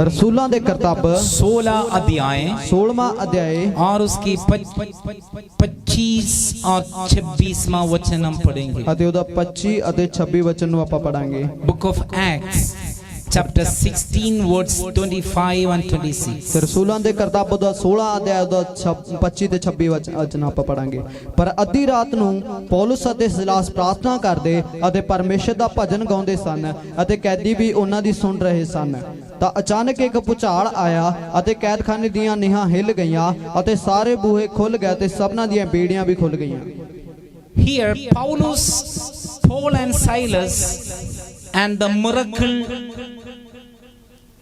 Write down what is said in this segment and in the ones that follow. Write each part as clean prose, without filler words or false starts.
रसूलां दे करतब 16 अध्याय 16वां अध्याय और उसकी 25 और 26वां वचन हम पढ़ेंगे। ਅਤੇ ਉਹਦਾ 25 ਅਤੇ 26 ਵਚਨ ਨੂੰ ਆਪਾਂ ਪੜਾਂਗੇ। Book of Acts chapter 16 words 25 and 26। ਤੇ ਰਸੂਲਾਂ ਦੇ ਕਰਤਬ ਉਹਦਾ 16 ਅਧਿਆਇ ਉਹਦਾ 25 ਤੇ 26 ਵਚਨ ਆਪਾਂ ਪੜਾਂਗੇ। ਪਰ ਅੱਧੀ ਰਾਤ ਨੂੰ ਪੌਲਸ ਅਤੇ ਸਿਲਾਸ ਪ੍ਰਾਰਥਨਾ ਕਰਦੇ ਅਤੇ ਪਰਮੇਸ਼ਰ ਦਾ ਭਜਨ ਗਾਉਂਦੇ ਸਨ ਅਤੇ ਕੈਦੀ ਵੀ ਉਹਨਾਂ ਦੀ ਸੁਣ ਰਹੇ ਸਨ। ਤਾਂ ਅਚਾਨਕ ਇੱਕ ਭੁਚਾਲ ਆਇਆ ਅਤੇ ਕੈਦਖਾਨੇ ਦੀਆਂ ਨੀਹਾਂ ਹਿੱਲ ਗਈਆਂ ਅਤੇ ਸਾਰੇ ਬੂਹੇ ਖੁੱਲ ਗਏ ਤੇ ਸਭਨਾਂ ਦੀਆਂ ਬੇੜੀਆਂ ਵੀ ਖੁੱਲ ਗਈਆਂ। Here Paul and Silas and the miracle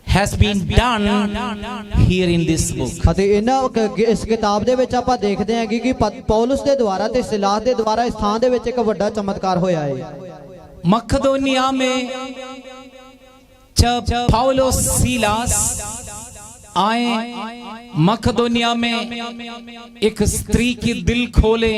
has been done here in this book। ਅਤੇ ਇਸ ਕਿਤਾਬ ਦੇ ਵਿੱਚ ਆਪਾਂ ਦੇਖਦੇ ਹਾਂ ਕਿ ਪੌਲਸ ਦੇ ਦੁਆਰਾ ਤੇ ਸਿਲਾਸ ਦੇ ਦੁਆਰਾ ਇਸ ਥਾਂ ਦੇ ਵਿੱਚ ਇੱਕ ਵੱਡਾ ਚਮਤਕਾਰ ਹੋਇਆ ਹੈ। मकदोनिया में जब पौलुस सीलास आए मकदोनिया में एक स्त्री की दिल खोले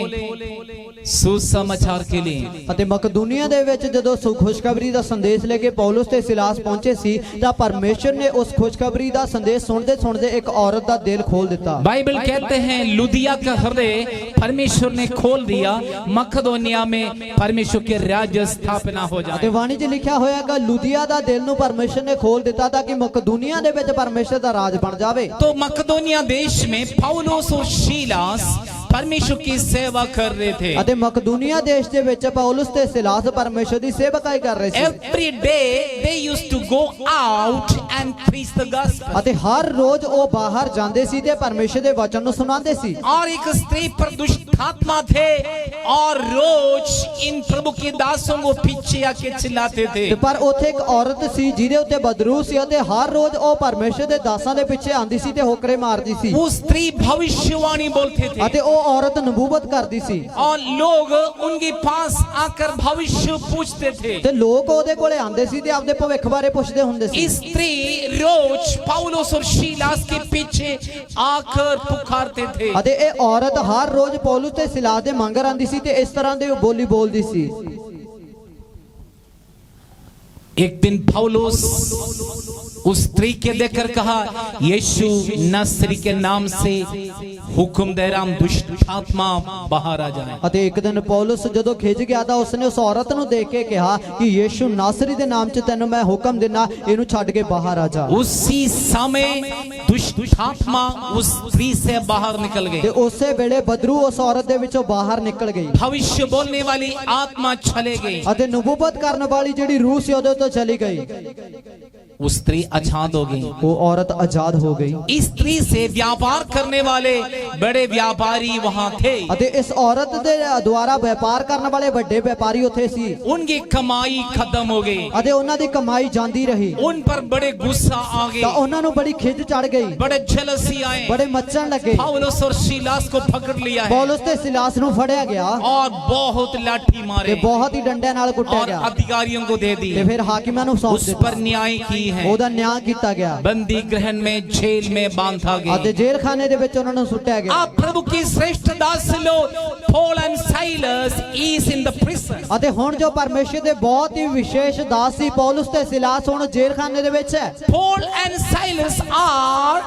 सुसमाचार के लिए। ਅਤੇ ਮਕਦੂਨੀਆ ਦੇ ਵਿੱਚ ਜਦੋਂ ਖੁਸ਼ਖਬਰੀ ਦਾ ਸੰਦੇਸ਼ ਲੈ ਕੇ ਪੌਲਸ ਤੇ ਸਿਲਾਸ ਪਹੁੰਚੇ ਸੀ ਤਾਂ ਪਰਮੇਸ਼ਰ ਨੇ ਉਸ ਖੁਸ਼ਖਬਰੀ ਦਾ ਸੰਦੇਸ਼ ਸੁਣਦੇ ਸੁਣਦੇ ਇੱਕ ਔਰਤ ਦਾ ਦਿਲ ਖੋਲ ਦਿੱਤਾ। बाइबल कहते हैं लुदिया का हृदय परमेश्वर ने खोल दिया, मकदोनिया में परमेश्वर के राज्य स्थापना हो जाए। ਅਤੇ ਬਾਣੀ 'ਚ ਲਿਖਿਆ ਹੋਇਆ ਕਿ ਲੁਦੀਆ ਦਾ ਦਿਲ ਨੂੰ ਪਰਮੇਸ਼ਰ ਨੇ ਖੋਲ ਦਿੱਤਾ ਤਾਂ ਕਿ ਮਕਦੂਨੀਆ ਦੇ ਵਿੱਚ ਪਰਮੇਸ਼ਰ ਦਾ ਰਾਜ ਬਣ ਜਾਵੇ। तो मकदोनिया देश में पौलुस और सीलास परमेश्वर की सेवा कर रहे थे। ਅਤੇ ਮਕਦੂਨੀਆ ਦੇਸ਼ ਦੇ ਵਿੱਚ ਪੌਲਸ ਤੇ ਸਿਲਾਸ ਪਰਮੇਸ਼ਰ ਦੀ ਸੇਵਕਾਈ ਕਰ ਰਹੇ ਸੀ। Every day they used to go out and preach the gospel। ਅਤੇ ਹਰ ਰੋਜ਼ ਉਹ ਬਾਹਰ ਜਾਂਦੇ ਸੀ ਤੇ ਪਰਮੇਸ਼ਰ ਦੇ ਵਚਨ ਨੂੰ ਸੁਣਾਉਂਦੇ ਸੀ। और एक स्त्री पर दुष्ट आत्मा थे और रोज इन प्रभु के दासों को पीछे आके चिल्लाते थे। ਪਰ ਉੱਥੇ ਇੱਕ ਔਰਤ ਸੀ ਜਿਹਦੇ ਉੱਤੇ ਬਦਰੂ ਸੀ ਅਤੇ ਹਰ ਰੋਜ਼ ਉਹ ਪਰਮੇਸ਼ਰ ਦੇ ਦਾਸਾਂ ਦੇ ਪਿੱਛੇ ਆਂਦੀ ਸੀ ਤੇ ਹੋਕਰੇ ਮਾਰਦੀ ਸੀ। वो स्त्री भविष्यवाणी बोलते थे ਅਤੇ ਉਹ ਔਰਤ ਨਬੂਵਤ ਕਰਦੀ ਸੀ और लोग उनके पास आकर भविष्य पूछते थे। ਤੇ ਲੋਕ ਉਹਦੇ ਕੋਲੇ ਆਂਦੇ ਸੀ ਤੇ ਆਪਦੇ ਭਵਿੱਖ ਬਾਰੇ ਪੁੱਛਦੇ ਹੁੰਦੇ ਸੀ। स्त्री रोज पौलुस और सीलास के पीछे आकर पुकारते थे। ਅਤੇ ਇਹ ਔਰਤ ਹਰ ਰੋਜ਼ ਪੌਲਸ ਤੇ ਸਿਲਾਸ ਦੇ ਮੰਗਰ ਆਂਦੀ ਸੀ ਤੇ ਇਸ ਤਰ੍ਹਾਂ ਦੀ ਬੋਲੀ ਬੋਲਦੀ ਸੀ। एक दिन पौलुस उस स्त्री के देखकर कहा, यीशु नासरी के नाम से हुक्म दे रहा हूं, दुष्ट आत्मा बाहर आ जाए। ਅਤੇ ਇੱਕ ਦਿਨ ਪੌਲਸ ਜਦੋਂ ਖਿਜ ਗਿਆ ਤਾਂ ਉਸਨੇ ਉਸ ਔਰਤ ਨੂੰ ਦੇਖ ਕੇ ਕਿਹਾ ਕਿ ਯੀਸ਼ੂ ਨਾਸਰੀ ਦੇ ਨਾਮ 'ਚ ਤੈਨੂੰ ਮੈਂ ਹੁਕਮ ਦਿੰਨਾ, ਇਹਨੂੰ ਛੱਡ ਕੇ ਬਾਹਰ ਆ ਜਾ। उसी समय दुष्ट आत्मा उस स्त्री से बाहर निकल ਤੇ गई। ਉਸੇ ਵੇਲੇ ਬਦਰੂ ਉਸ ਔਰਤ ਦੇ ਵਿੱਚੋਂ ਬਾਹਰ ਨਿਕਲ ਗਈ भविष्य बोलने वाली आत्मा चले गई। ਅਤੇ ਨਬੂਵਤ ਕਰਨ ਵਾਲੀ ਜਿਹੜੀ ਰੂਹ ਸੀ ਉਹਦੇ ਤੋਂ ਚਲੀ ਗਈ। वो स्त्री आजाद हो गई। ਉਹ ਔਰਤ ਆਜ਼ਾਦ ਹੋ ਗਈ। इस स्त्री से व्यापार करने वाले बड़े व्यापारी वहां थे। ਅਤੇ ਇਸ ਔਰਤ ਦੇ ਦੁਆਰਾ ਵਪਾਰ ਕਰਨ ਵਾਲੇ ਵੱਡੇ ਵਪਾਰੀ ਉੱਥੇ ਸੀ। उनकी कमाई खत्म हो गई। ਅਤੇ ਉਹਨਾਂ ਦੀ ਕਮਾਈ ਜਾਂਦੀ ਰਹੀ उन पर बड़े गुस्सा आ ਤਾਂ गए, ਉਹਨਾਂ ਨੂੰ ਬੜੀ ਖਿਜ ਚੜ ਗਈ, बड़े जेलसी आए। ਬੜੇ ਮੱਚਣ ਲੱਗੇ। पौलुस और सीलास को पकड़ लिया है ਪੌਲਸ ਤੇ ਸਿਲਾਸ ਨੂੰ ਫੜਿਆ ਗਿਆ और बहुत लाठी ਤੇ मारे ਬਹੁਤ ਹੀ ਡੰਡਿਆਂ ਨਾਲ ਕੁੱਟਿਆ और ਗਿਆ अधिकारियों को दे दी। ਤੇ ਫਿਰ ਹਾਕਿਮਾਂ ਨੂੰ ਸੌਂਪ उस ਦਿੱਤਾ। पर न्याय की है, ਉਹਦਾ ਨਿਆਂ ਕੀਤਾ ਗਿਆ बंदी गृह में जेल में बांधा ਅਤੇ गया। ਜੇਲ੍ਹ ਖਾਨੇ ਦੇ ਵਿੱਚ ਉਹਨਾਂ ਨੂੰ ਸੁੱਟਿਆ ਗਿਆ। आप प्रभु की श्रेष्ठ दास लोग Paul and Silas is in the prison. ਅਤੇ ਹੁਣ ਜੋ ਪਰਮੇਸ਼ਰ ਦੇ ਬਹੁਤ ਹੀ ਵਿਸ਼ੇਸ਼ ਦਾਸ ਸੀ ਪੌਲਸ ਤੇ ਸਿਲਾਸ ਹੁਣ ਜੇਲ੍ਹ ਖਾਨੇ ਦੇ ਵਿੱਚ ਹੈ। Paul and Silas are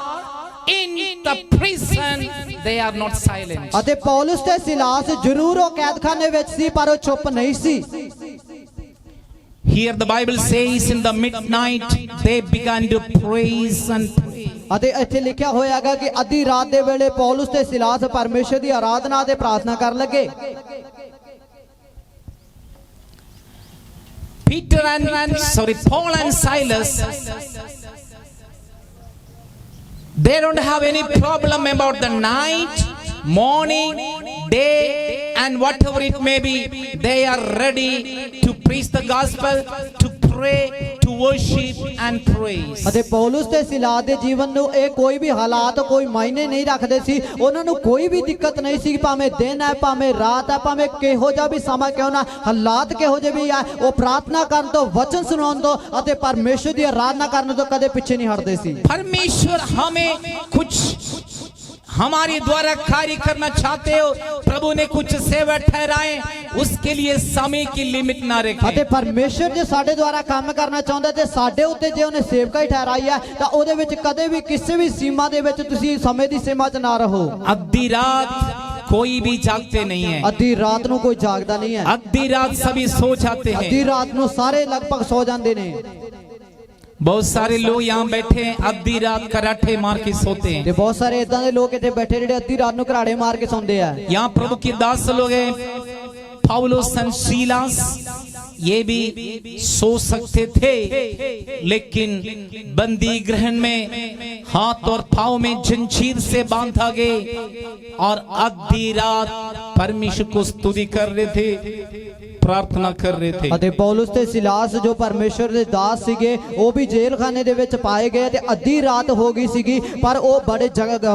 in the prison, they are not silent। ਅਤੇ ਪੌਲਸ ਤੇ ਸਿਲਾਸ ਜ਼ਰੂਰ ਉਹ ਕੈਦਖਾਨੇ ਵਿੱਚ ਸੀ ਪਰ ਉਹ ਚੁੱਪ ਨਹੀਂ ਸੀ। Here the Bible says in the midnight they began to praise and pray। ਅਤੇ ਇੱਥੇ ਲਿਖਿਆ ਹੋਇਆਗਾ ਕਿ ਅੱਧੀ ਰਾਤ ਦੇ ਵੇਲੇ ਪੌਲਸ ਤੇ ਸਿਲਾਸ ਪਰਮੇਸ਼ਰ ਦੀ ਆਰਾਧਨਾ ਤੇ ਪ੍ਰਾਰਥਨਾ ਕਰਨ ਲੱਗੇ। Paul and Silas, they don't have any problem about the night, morning, day, and whatever it may be. They are ready to preach the gospel, to pray, to worship and praise। ਅਤੇ ਪੌਲਸ ਤੇ ਸਿਲਾਸ ਦੇ ਜੀਵਨ ਨੂੰ ਇਹ ਕੋਈ ਵੀ ਹਾਲਾਤ ਕੋਈ ਮਾਇਨੇ ਨਹੀਂ ਰੱਖਦੇ ਸੀ। ਉਹਨਾਂ ਨੂੰ ਕੋਈ ਵੀ ਦਿੱਕਤ ਨਹੀਂ ਸੀ, ਭਾਵੇਂ ਦਿਨ ਹੈ ਭਾਵੇਂ ਰਾਤ ਹੈ ਭਾਵੇਂ ਕਿਹੋ ਜਿਹਾ ਵੀ ਸਮਾਂ ਕਿਉਂ ਨਾ, ਹਾਲਾਤ ਕਿਹੋ ਜਿਹੇ ਵੀ ਆ, ਉਹ ਪ੍ਰਾਰਥਨਾ ਕਰਨ ਤੋਂ ਵਚਨ ਸੁਣਾਉਣ ਤੋਂ ਅਤੇ ਪਰਮੇਸ਼ਰ ਦੀ ਆਰਾਧਨਾ ਕਰਨ ਤੋਂ ਕਦੇ ਪਿੱਛੇ ਨਹੀਂ ਹਟਦੇ ਸੀ। परमेश्वर हमें कुछ हमारे द्वारा कार्य करना चाहते हो, प्रभु ने कुछ सेवा ठहराए, उसके लिए समय की लिमिट ना ਅਤੇ रखें। ਪਰਮੇਸ਼ਰ ਜੇ ਸਾਡੇ ਦੁਆਰਾ ਕੰਮ ਕਰਨਾ ਚਾਹੁੰਦਾ ਤੇ ਸਾਡੇ ਉੱਤੇ ਜੇ ਉਹਨੇ ਸੇਵਕਾ ਹੀ ਠਹਿਰਾਈ ਹੈ ਤਾਂ ਉਹਦੇ ਵਿੱਚ ਕਦੇ ਵੀ ਕਿਸੇ ਵੀ ਸੀਮਾ ਦੇ ਵਿੱਚ ਤੁਸੀਂ ਸਮੇਂ ਦੀ ਸੀਮਾ 'ਚ ਨਾ ਰਹੋ। आधी रात कोई भी जागते नहीं है, ਅੱਧੀ ਰਾਤ ਨੂੰ ਕੋਈ ਜਾਗਦਾ ਨਹੀਂ ਹੈ, आधी रात सभी सो जाते ਅੱਧੀ हैं। ਰਾਤ ਨੂੰ ਸਾਰੇ ਲਗਭਗ ਸੌ ਜਾਂਦੇ ਨੇ बहुत सारे लोग यहाँ बैठे हैं, आधी रात कराटे मार के सोते ਤੇ हैं। ਬਹੁਤ ਸਾਰੇ ਇਦਾਂ ਦੇ ਲੋਕ ਇੱਥੇ ਬੈਠੇ ਜਿਹੜੇ ਅੱਧੀ ਰਾਤ ਨੂੰ ਘਰਾੜੇ ਮਾਰ ਕੇ ਸੌਂਦੇ ਆ। यहाँ प्रभु की दास लोग हैं, पौलुस और सीलास, ये भी सो सकते थे, लेकिन बंदी गृह में हाथ और पांव में जंजीर से बांधा गए और आधी रात परमेश्वर को स्तुति कर रहे थे, प्रार्थना कर रहे थे। ਅਤੇ ਪੌਲੁਸ ਤੇ ਸਿਲਾਸ ਜੋ ਪਰਮੇਸ਼ਰ ਦੇ ਦਾਸ ਸੀਗੇ ਉਹ ਵੀ ਜੇਲ੍ਹ ਖਾਨੇ ਦੇ ਵਿੱਚ ਪਾਏ ਗਏ ਤੇ ਅੱਧੀ ਰਾਤ ਹੋ ਗਈ ਸੀਗੀ, ਪਰ ਉਹ ਬੜੇ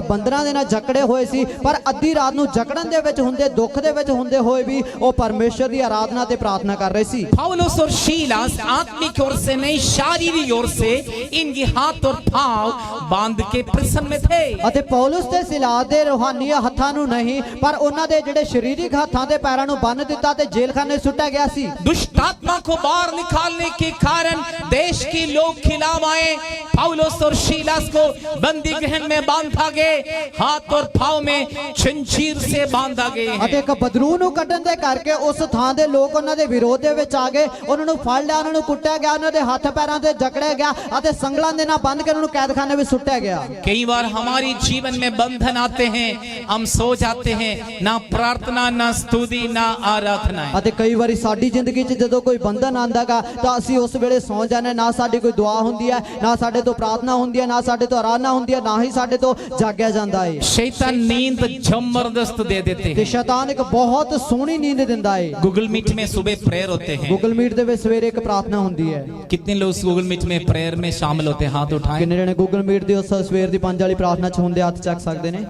ਬੰਦਰਾਂ ਦੇ ਨਾਲ ਜਕੜੇ ਹੋਏ ਸੀ, ਪਰ ਅੱਧੀ ਰਾਤ ਨੂੰ ਜਕੜਨ ਦੇ ਵਿੱਚ ਹੁੰਦੇ, ਦੁੱਖ ਦੇ ਵਿੱਚ ਹੁੰਦੇ ਹੋਏ ਵੀ ਉਹ ਪਰਮੇਸ਼ਰ ਦੀ ਆਰਾਧਨਾ ਤੇ प्रार्थना कर रहे सी। पौलुस और सीलास आत्मिक ओर से नहीं शारीरिक ओर से इनके हाथ और पांव बांध के प्रिजन में थे। ਅਤੇ ਪੌਲੁਸ ਤੇ ਸਿਲਾਸ ਦੇ ਰੂਹਾਨੀ ਹੱਥਾਂ ਨੂੰ ਨਹੀਂ ਪਰ ਉਹਨਾਂ ਦੇ ਜਿਹੜੇ ਸਰੀਰਕ ਹੱਥਾਂ ਤੇ ਪੈਰਾਂ ਨੂੰ ਬੰਨ੍ਹ ਦਿੱਤਾ ਤੇ ਜੇਲ੍ਹ ਖਾਨੇ ਸੁੱਟਿਆ ਗਿਆ ਸੀ। दुष्ट आत्मा को बाहर निकालने के कारण देश के लोग खिलाफ आए, पौलुस और सीलास को बंदी गृह में बांधा गए, हाथ और पांव में जंजीर से बांधा गए हैं। ਅਤੇ ਇੱਕ ਬਦਰੂ ਨੂੰ ਕੱਢਣ ਦੇ ਕਰਕੇ ਉਸ ਥਾਂ ਦੇ ਲੋਕ ਉਹਨਾਂ ਦੇ ਵਿਰੋਧ ਦੇ ਵਿੱਚ ਆ ਗਏ, ਉਹਨਾਂ ਨੂੰ ਫੜ ਲਿਆ, ਉਹਨਾਂ ਨੂੰ ਕੁੱਟਿਆ ਗਿਆ, ਉਹਨਾਂ ਦੇ ਹੱਥ ਪੈਰਾਂ ਤੇ ਜਕੜਿਆ ਗਿਆ ਅਤੇ ਸੰਗਲਾਂ ਦੇ ਨਾਲ ਬੰਨ੍ਹ ਕੇ ਉਹਨਾਂ ਨੂੰ ਕੈਦਖਾਨੇ ਵਿੱਚ ਸੁੱਟਿਆ ਗਿਆ। कई बार हमारी जीवन में बंधन आते हैं, हम सो जाते हैं, ना प्रार्थना ना स्तुति ना आराधना है। ਅਤੇ ਕਈ ਵਾਰੀ ਸਾਡੀ ਜ਼ਿੰਦਗੀ 'ਚ ਜਦੋਂ ਕੋਈ ਬੰਧਨ ਆਂਦਾਗਾ ਤਾਂ ਅਸੀਂ ਉਸ ਵੇਲੇ ਸੌਂ ਜਾਂਦੇ, ਨਾ ਸਾਡੀ ਕੋਈ ਦੁਆ ਹੁੰਦੀ ਹੈ, ਨਾ ਸਾਡੇ ਤੋਂ ਪ੍ਰਾਰਥਨਾ ਹੁੰਦੀ ਹੈ, ਨਾ ਸਾਡੇ ਤੋਂ ਆਰਾਧਨਾ ਹੁੰਦੀ ਹੈ, ਨਾ ਹੀ ਸਾਡੇ ਤੋਂ ਜਾਗਿਆ ਜਾਂਦਾ ਹੈ। शैतान नींद जबरदस्त दे देते ਤੇ हैं। ਸ਼ੈਤਾਨ ਇੱਕ ਬਹੁਤ ਸੋਹਣੀ ਨੀਂਦ ਦਿੰਦਾ ਹੈ। गूगल मीट में सुबह प्रेयर होते हैं। ਗੂਗਲ ਮੀਟ ਦੇ ਵਿੱਚ ਸਵੇਰੇ ਇੱਕ ਪ੍ਰਾਰਥਨਾ ਹੁੰਦੀ ਹੈ। कितने लोग गूगल मीट में प्रेयर में शामिल होते हैं? हाथ उठाएं। ਕਿੰਨੇ ਜਣੇ ਗੂਗਲ ਮੀਟ ਦੀ ਉਸ ਸਵੇਰ ਦੀ 5 ਵਾਲੀ ਪ੍ਰਾਰਥਨਾ 'ਚ ਹੁੰਦੇ, ਹੱਥ ਚੱਕ ਸਕਦੇ ਨੇ।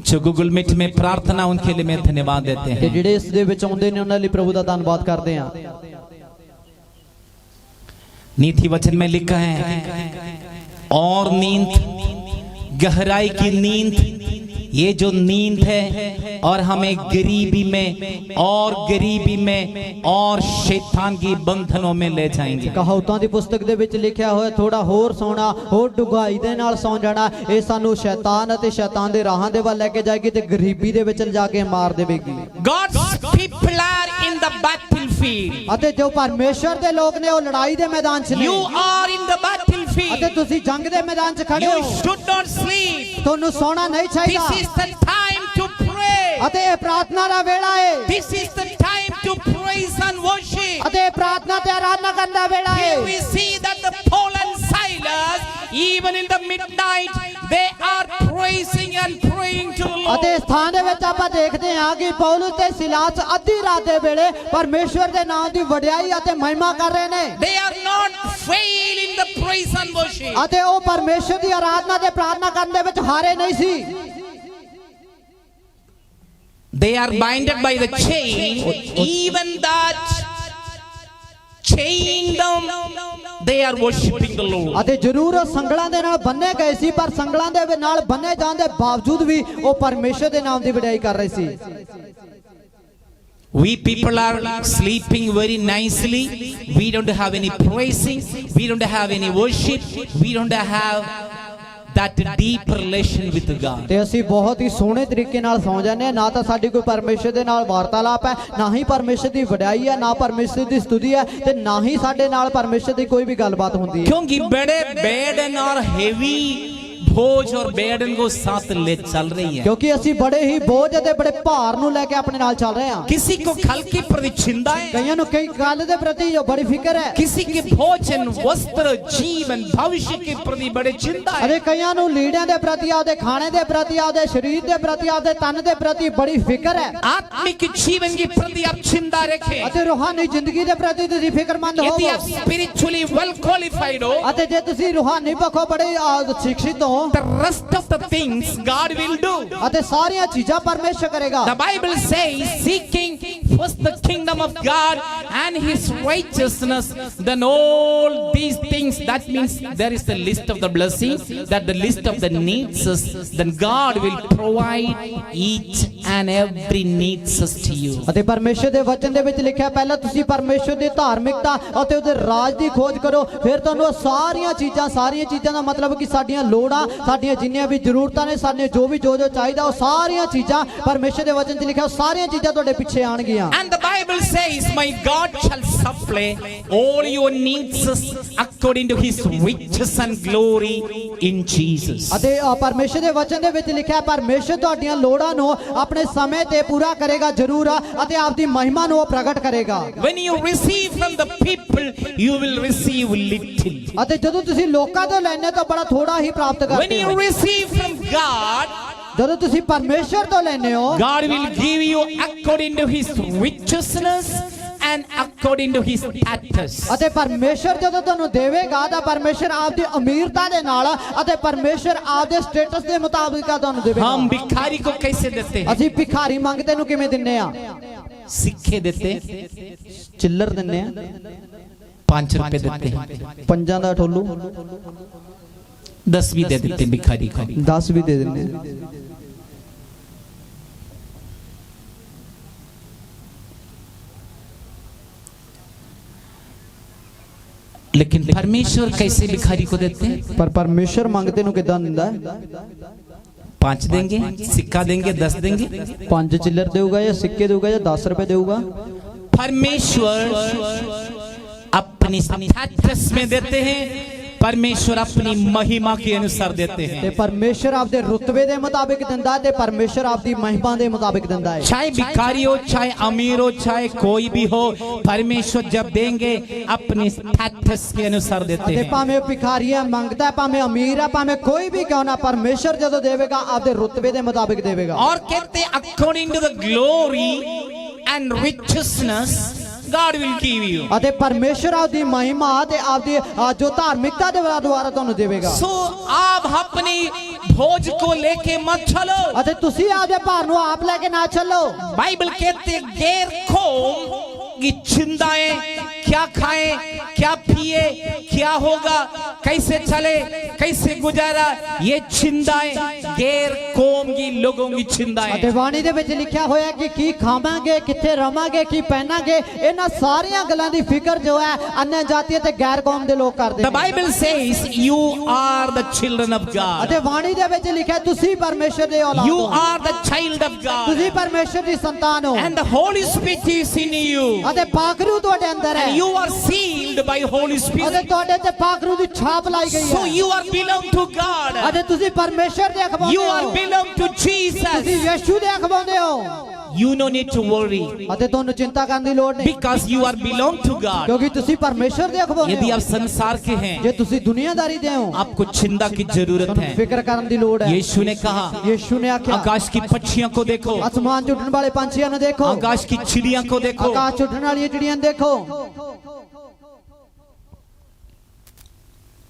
जो गूगल मीट में प्रार्थना, उनके लिए मैं धन्यवाद देते ਤੇ हैं। ਜਿਹੜੇ ਇਸ ਦੇ ਵਿੱਚ ਆਉਂਦੇ ਨੇ ਉਹਨਾਂ ਲਈ ਪ੍ਰਭੂ ਦਾ ਧੰਨਵਾਦ ਕਰਦੇ ਹਾਂ। नीति वचन में लिखा है, और नींद, गहराई की नींद, ये जो नींद है और हमें गरीबी में और गरीबी में और शैतान की बंधनों में ले जाएंगे। ਕਹਾਵਤਾਂ ਦੀ ਪੁਸਤਕ ਦੇ ਵਿੱਚ ਲਿਖਿਆ ਹੋਇਆ ਥੋੜਾ ਹੋਰ ਸੌਣਾ, ਹੋਰ ਡੁਗਾਈ ਦੇ ਨਾਲ ਸੌਂ ਜਾਣਾ, ਇਹ ਸਾਨੂੰ ਸ਼ੈਤਾਨ ਅਤੇ ਸ਼ੈਤਾਨ ਦੇ ਰਾਹਾਂ ਦੇ ਵੱਲ ਲੈ ਕੇ ਜਾਏਗੀ ਤੇ ਗਰੀਬੀ ਦੇ ਵਿੱਚ ਲਿਜਾ ਕੇ ਮਾਰ ਦੇਵੇਗੀ। God's people are in the battlefield. ਅਤੇ ਜੋ ਪਰਮੇਸ਼ਰ ਦੇ ਲੋਕ ਨੇ ਉਹ ਲੜਾਈ ਦੇ ਮੈਦਾਨ 'ਚ ਨੇ You are in the battlefield. ਅਤੇ ਤੁਸੀਂ ਜੰਗ ਦੇ ਮੈਦਾਨ 'ਚ ਖੜੇ You ਹੋ। should not sleep. ਤੁਹਾਨੂੰ ਸੌਣਾ ਨਹੀਂ This ਚਾਹੀਦਾ is the time to pray. ਅਤੇ ਇਹ ਪ੍ਰਾਰਥਨਾ ਦਾ ਵੇਲਾ ਹੈ This is the time to praise and worship. ਅਤੇ ਇਹ ਪ੍ਰਾਰਥਨਾ ਤੇ ਆਰਾਧਨਾ ਕਰਨ ਦਾ ਵੇਲਾ ਹੈ। Here we see that the Paul and Silas, even in the midnight, they are praising and praying to the Lord. ਅਤੇ ਇਸ ਥਾਂ ਦੇ ਵਿੱਚ ਆਪਾਂ ਦੇਖਦੇ ਹਾਂ ਕਿ ਪੌਲੁਸ ਤੇ ਸਿਲਾਸ ਅੱਧੀ ਰਾਤ ਦੇ ਵੇਲੇ ਪਰਮੇਸ਼ਵਰ ਦੇ ਨਾਮ ਦੀ ਵਡਿਆਈ ਅਤੇ ਮਹਿਮਾ ਕਰ ਰਹੇ ਨੇ They are not fail in the praise and worship. ਅਤੇ ਉਹ ਪਰਮੇਸ਼ਵਰ ਦੀ ਆਰਾਧਨਾ ਤੇ ਪ੍ਰਾਰਥਨਾ ਕਰਨ ਦੇ ਵਿੱਚ ਹਾਰੇ ਨਹੀਂ ਸੀ। They are binded by the chain, even that chain them, they are worshiping the Lord. ਅਤੇ ਜ਼ਰੂਰ ਉਹ ਸੰਗਲਾਂ ਦੇ ਨਾਲ ਬੰਨੇ ਗਏ ਸੀ, ਪਰ ਸੰਗਲਾਂ ਦੇ ਨਾਲ ਬੰਨੇ ਜਾਣ ਦੇ ਬਾਵਜੂਦ ਵੀ ਉਹ ਪਰਮੇਸ਼ਵਰ ਦੇ ਨਾਮ ਦੀ ਵਡਿਆਈ ਕਰ ਰਹੇ ਸੀ। We people are sleeping very nicely. We don't have any praising. We don't have any worship. We don't have that deep relation with God. ਤੇ ਅਸੀਂ ਬਹੁਤ ਹੀ ਸੋਹਣੇ ਤਰੀਕੇ ਨਾਲ ਸੌਂ ਜਾਂਦੇ ਹਾਂ, ਨਾ ਤਾਂ ਸਾਡੀ ਕੋਈ ਪਰਮੇਸ਼ਰ ਦੇ ਨਾਲ ਵਾਰਤਾਲਾਪ ਹੈ, ਨਾ ਹੀ ਪਰਮੇਸ਼ਰ ਦੀ ਵਡਿਆਈ ਹੈ, ਨਾ ਪਰਮੇਸ਼ਰ ਦੀ ਸਤੁਤੀ ਹੈ, ਤੇ ਨਾ ਹੀ ਸਾਡੇ ਨਾਲ ਪਰਮੇਸ਼ਰ ਦੀ ਕੋਈ ਵੀ ਗੱਲਬਾਤ ਹੁੰਦੀ ਹੈ। क्योंकि बड़े burden और heavy बोझ और burden को साथ ले चल रही है। ਕਿਉਂਕਿ ਅਸੀਂ ਬੜੇ ਹੀ ਬੋਝ ਅਤੇ ਬੜੇ ਭਾਰ ਨੂੰ ਲੈ ਕੇ ਆਪਣੇ ਨਾਲ ਚੱਲ ਰਹੇ ਹਾਂ। किसी को खल की प्रति चिंता है, ਕਈਆਂ ਨੂੰ ਕਈ ਗੱਲ ਦੇ ਪ੍ਰਤੀ ਜੋ ਬੜੀ ਫਿਕਰ ਹੈ, किसी के भोजन वस्त्र जीवन भविष्य के प्रति बड़े चिंता है। ਅਤੇ ਕਈਆਂ ਨੂੰ ਲੀੜਿਆਂ ਦੇ ਪ੍ਰਤੀ, ਆਪਦੇ ਖਾਣੇ ਦੇ ਪ੍ਰਤੀ, ਆਪਦੇ ਸਰੀਰ ਦੇ ਪ੍ਰति, ਆਪਦੇ ਤਨ ਦੇ ਪ੍ਰਤੀ ਬੜੀ ਫਿਕਰ ਹੈ। आत्मिक जीवन के प्रति आप चिंता रखें। ਅਤੇ ਰੂਹਾਨੀ ਜ਼ਿੰਦਗੀ ਦੇ ਪ੍ਰਤੀ ਤੁਸੀਂ ਫਿਕਰਮੰਦ यदि ਹੋਵੋ आप spiritually well qualified हो, ਅਤੇ ਜੇ ਤੁਸੀਂ ਰੂਹਾਨੀ ਪੱਖੋਂ ਬੜੇ ਸਿੱਖਿਤ ਹੋ the rest of the things God will do. ਅਤੇ ਸਾਰੀਆਂ ਚੀਜ਼ਾਂ ਪਰਮੇਸ਼ਰ ਕਰੇਗਾ। The Bible says, seeking first the kingdom of God and his righteousness, then all these things, that means there is the list of the blessings, that the list of the needs, then God will provide each and every needs to you. ਅਤੇ ਪਰਮੇਸ਼ਰ ਦੇ ਵਚਨ ਦੇ ਵਿੱਚ ਲਿਖਿਆ, ਪਹਿਲਾਂ ਤੁਸੀਂ ਪਰਮੇਸ਼ਰ ਦੀ ਧਾਰਮਿਕਤਾ ਅਤੇ ਉਹਦੇ ਰਾਜ ਦੀ ਖੋਜ ਕਰੋ, ਫਿਰ ਤੁਹਾਨੂੰ ਸਾਰੀਆਂ ਚੀਜ਼ਾਂ ਦਾ ਮਤਲਬ ਕਿ ਸਾਡੀਆਂ ਲੋੜਾਂ, ਸਾਡੀਆਂ ਜਿੰਨੀਆਂ ਵੀ ਜ਼ਰੂਰਤਾਂ ਨੇ, ਸਾਡੇ ਜੋ ਚਾਹੀਦਾ, ਉਹ ਸਾਰੀਆਂ ਚੀਜ਼ਾਂ ਪਰਮੇਸ਼ਰ ਦੇ ਵਚਨ 'ਚ ਲਿਖਿਆ, ਉਹ ਸਾਰੀਆਂ ਚੀਜ਼ਾਂ ਤੁਹਾਡੇ ਪਿੱਛੇ ਆਣਗੀਆਂ। And the Bible says, my God shall supply all your needs according to his riches and glory in Jesus. ਅਤੇ ਪਰਮੇਸ਼ਰ ਦੇ ਵਚਨ ਦੇ ਵਿੱਚ ਲਿਖਿਆ, ਪਰਮੇਸ਼ਰ ਤੁਹਾਡੀਆਂ ਲੋੜਾਂ ਨੂੰ ਆਪਣੇ ਸਮੇਂ ਤੇ ਪੂਰਾ ਕਰੇਗਾ ਜ਼ਰੂਰ, ਅਤੇ ਆਪਦੀ ਮਹਿਮਾ ਨੂੰ ਉਹ ਪ੍ਰਗਟ ਕਰੇਗਾ। When you receive from the people, you will receive little. ਅਤੇ ਜਦੋਂ ਤੁਸੀਂ ਲੋਕਾਂ ਤੋਂ ਲੈਣੇ ਤਾਂ ਬੜਾ ਥੋੜਾ ਹੀ ਪ੍ਰਾਪਤ When ਕਰਦੇ you ਹੋ। receive from God, ਜਦੋਂ ਤੁਸੀਂ ਪਰਮੇਸ਼ਰ ਤੋਂ ਲੈਣੇ ਹੋ, God will give you according to his righteousness and according to his status. ਅਤੇ ਪਰਮੇਸ਼ਰ ਜਦੋਂ ਤੁਹਾਨੂੰ ਦੇਵੇਗਾ ਤਾਂ ਪਰਮੇਸ਼ਰ ਆਪਦੀ ਅਮੀਰਤਾ ਦੇ ਨਾਲ ਅਤੇ ਪਰਮੇਸ਼ਰ ਆਪਦੇ ਸਟੇਟਸ ਦੇ ਮੁਤਾਬਿਕ ਤੁਹਾਨੂੰ ਦੇਵੇਗਾ। हम भिखारी को कैसे देते हैं? ਅਸੀਂ ਭਿਖਾਰੀ ਮੰਗਤੇ ਨੂੰ ਕਿਵੇਂ ਦਿੰਨੇ ਆ? सिक्के देते, ਚਿੱਲਰ ਦਿੰਨੇ ਆ, 5 रुपए देते हैं, ਪੰਜਾਂ ਦਾ ਠੋਲੂ 10 भी दे देते हैं भिखारी को। 10 ਵੀ ਦੇ ਦਿੰਨੇ ਆ। लेकिन परमेश्वर कैसे भिखारी को देते हैं? ਪਰ ਪਰਮੇਸ਼ਰ ਮੰਗਤੇ ਨੂੰ ਕਿਦਾਂ ਦਿੰਦਾ ਹੈ? 5 देंगे, सिक्का देंगे, 10 देंगे। 5 ਚਿੱਲਰ ਦੇਊਗਾ ਜਾਂ ਸਿੱਕੇ ਦੇਊਗਾ ਜਾਂ 10 ਰੁਪਏ ਦੇਊਗਾ? परमेश्वर अपनी स्टेटस में देते हैं, परमेश्वर अपनी महिमा के अनुसार देते ਤੇ हैं। ਪਰਮੇਸ਼ਰ ਆਪਦੇ ਰੁਤਬੇ ਦੇ ਮੁਤਾਬਿਕ ਦਿੰਦਾ ਹੈ ਤੇ ਪਰਮੇਸ਼ਰ ਆਪਦੀ ਮਹਿਮਾ ਦੇ ਮੁਤਾਬਿਕ ਦਿੰਦਾ ਹੈ। चाहे भिखारी हो, चाहे अमीर हो, चाहे कोई भी हो, परमेश्वर जब देंगे अपनी स्टेटस के अनुसार देते ਅਤੇ हैं। ਭਾਵੇਂ ਉਹ ਭਿਖਾਰੀ ਹੈ, ਮੰਗਦਾ ਹੈ, ਭਾਵੇਂ ਅਮੀਰ ਹੈ, ਭਾਵੇਂ ਕੋਈ ਵੀ ਕਿਉਂ ਨਾ, ਪਰਮੇਸ਼ਰ ਜਦੋਂ ਦੇਵੇਗਾ ਆਪਦੇ ਰੁਤਬੇ ਦੇ ਮੁਤਾਬਿਕ ਦੇਵੇਗਾ। और कहते हैं according to the glory and righteousness God will give you. ਅਤੇ ਪਰਮੇਸ਼ਰ ਆਪਦੀ ਮਹਿਮਾ ਤੇ ਆਪਦੀ ਜੋ ਧਾਰਮਿਕਤਾ ਦੇ ਦੁਆਰਾ ਤੁਹਾਨੂੰ ਦੇਵੇਗਾ। So आप अपनी भोज को लेके मत चलो। ਅਤੇ ਤੁਸੀਂ ਆਪਦੇ ਭਾਰ ਨੂੰ ਆਪ ਲੈ ਕੇ ਨਾ ਚੱਲੋ। बाइबल कहते गैर कौम की चिंताएं, क्या खाएं, क्या पिए, क्या होगा, कैसे चले, कैसे गुजारा, ये चिंताएं गैर कौम की लोगों की चिंताएं। ਅਤੇ ਬਾਣੀ ਦੇ ਵਿੱਚ ਲਿਖਿਆ ਹੋਇਆ ਕਿ ਕੀ ਖਾਵਾਂਗੇ, ਕਿੱਥੇ ਰਵਾਂਗੇ, ਕੀ ਪਹਿਨਾਂਗੇ, ਇਹਨਾਂ ਸਾਰੀਆਂ ਗੱਲਾਂ ਦੀ ਫਿਕਰ ਜੋ ਹੈ ਅਨਿਆ ਜਾਤੀ ਤੇ ਗੈਰ ਕੌਮ ਦੇ ਲੋਕ ਕਰਦੇ The Bible says you are the children of God. ਅਤੇ ਬਾਣੀ ਦੇ ਵਿੱਚ ਲਿਖਿਆ ਤੁਸੀਂ ਪਰਮੇਸ਼ਰ ਦੇ ਔਲਾਦ You ਹੋ। are the child of God. ਤੁਸੀਂ ਪਰਮੇਸ਼ਰ ਦੀ ਸੰਤਾਨ ਹੋ And the Holy Spirit is in you. ਅਤੇ ਪਾਖਰੂ ਤੁਹਾਡੇ ਅੰਦਰ ਹੈ And you are sealed by Holy ਅਤੇ Spirit. ਤੁਹਾਡੇ ਤੇ ਪਾਖਰੂ ਦੀ ਛਾਪ ਲਾਈ ਗਈ So ਹੈ you are belong to God. ਅਤੇ ਤੁਸੀਂ ਪਰਮੇਸ਼ਰ ਦੇ ਅਖਵਾਉਂਦੇ You are ਹੋ। belong to ਤੁਸੀਂ Jesus. ਯਿਸੂ ਦੇ ਅਖਵਾਉਂਦੇ ਹੋ You no need to worry ਅਤੇ ਤੁਹਾਨੂੰ ਚਿੰਤਾ ਕਰਨ ਦੀ ਲੋੜ ਨਹੀਂ because you are belong to God. ਕਿਉਂਕਿ ਤੁਸੀਂ ਪਰਮੇਸ਼ਰ ਦੇ ਅਖਵਾਉਂਦੇ यदि ਹੋ। आप संसार के हैं, ਜੇ ਤੁਸੀਂ ਦੁਨੀਆਦਾਰੀ ਦੇ ਹੋ आपको चिंता की जरूरत ਤੁਹਾਨੂੰ है। ਫਿਕਰ ਕਰਨ ਦੀ ਲੋੜ ਹੈ। यीशु ने कहा, ਯਿਸੂ ਨੇ ਆਖਿਆ आकाश की पक्षियों को देखो, ਆਸਮਾਨ 'ਚ ਉੱਡਣ ਵਾਲੇ ਪੰਛੀਆਂ ਨੂੰ ਦੇਖੋ, आकाश की चिड़िया को देखो। ਆਕਾਸ਼ 'ਚ ਉੱਡਣ ਵਾਲੀਆਂ ਚਿੜੀਆਂ ਨੂੰ ਦੇਖੋ।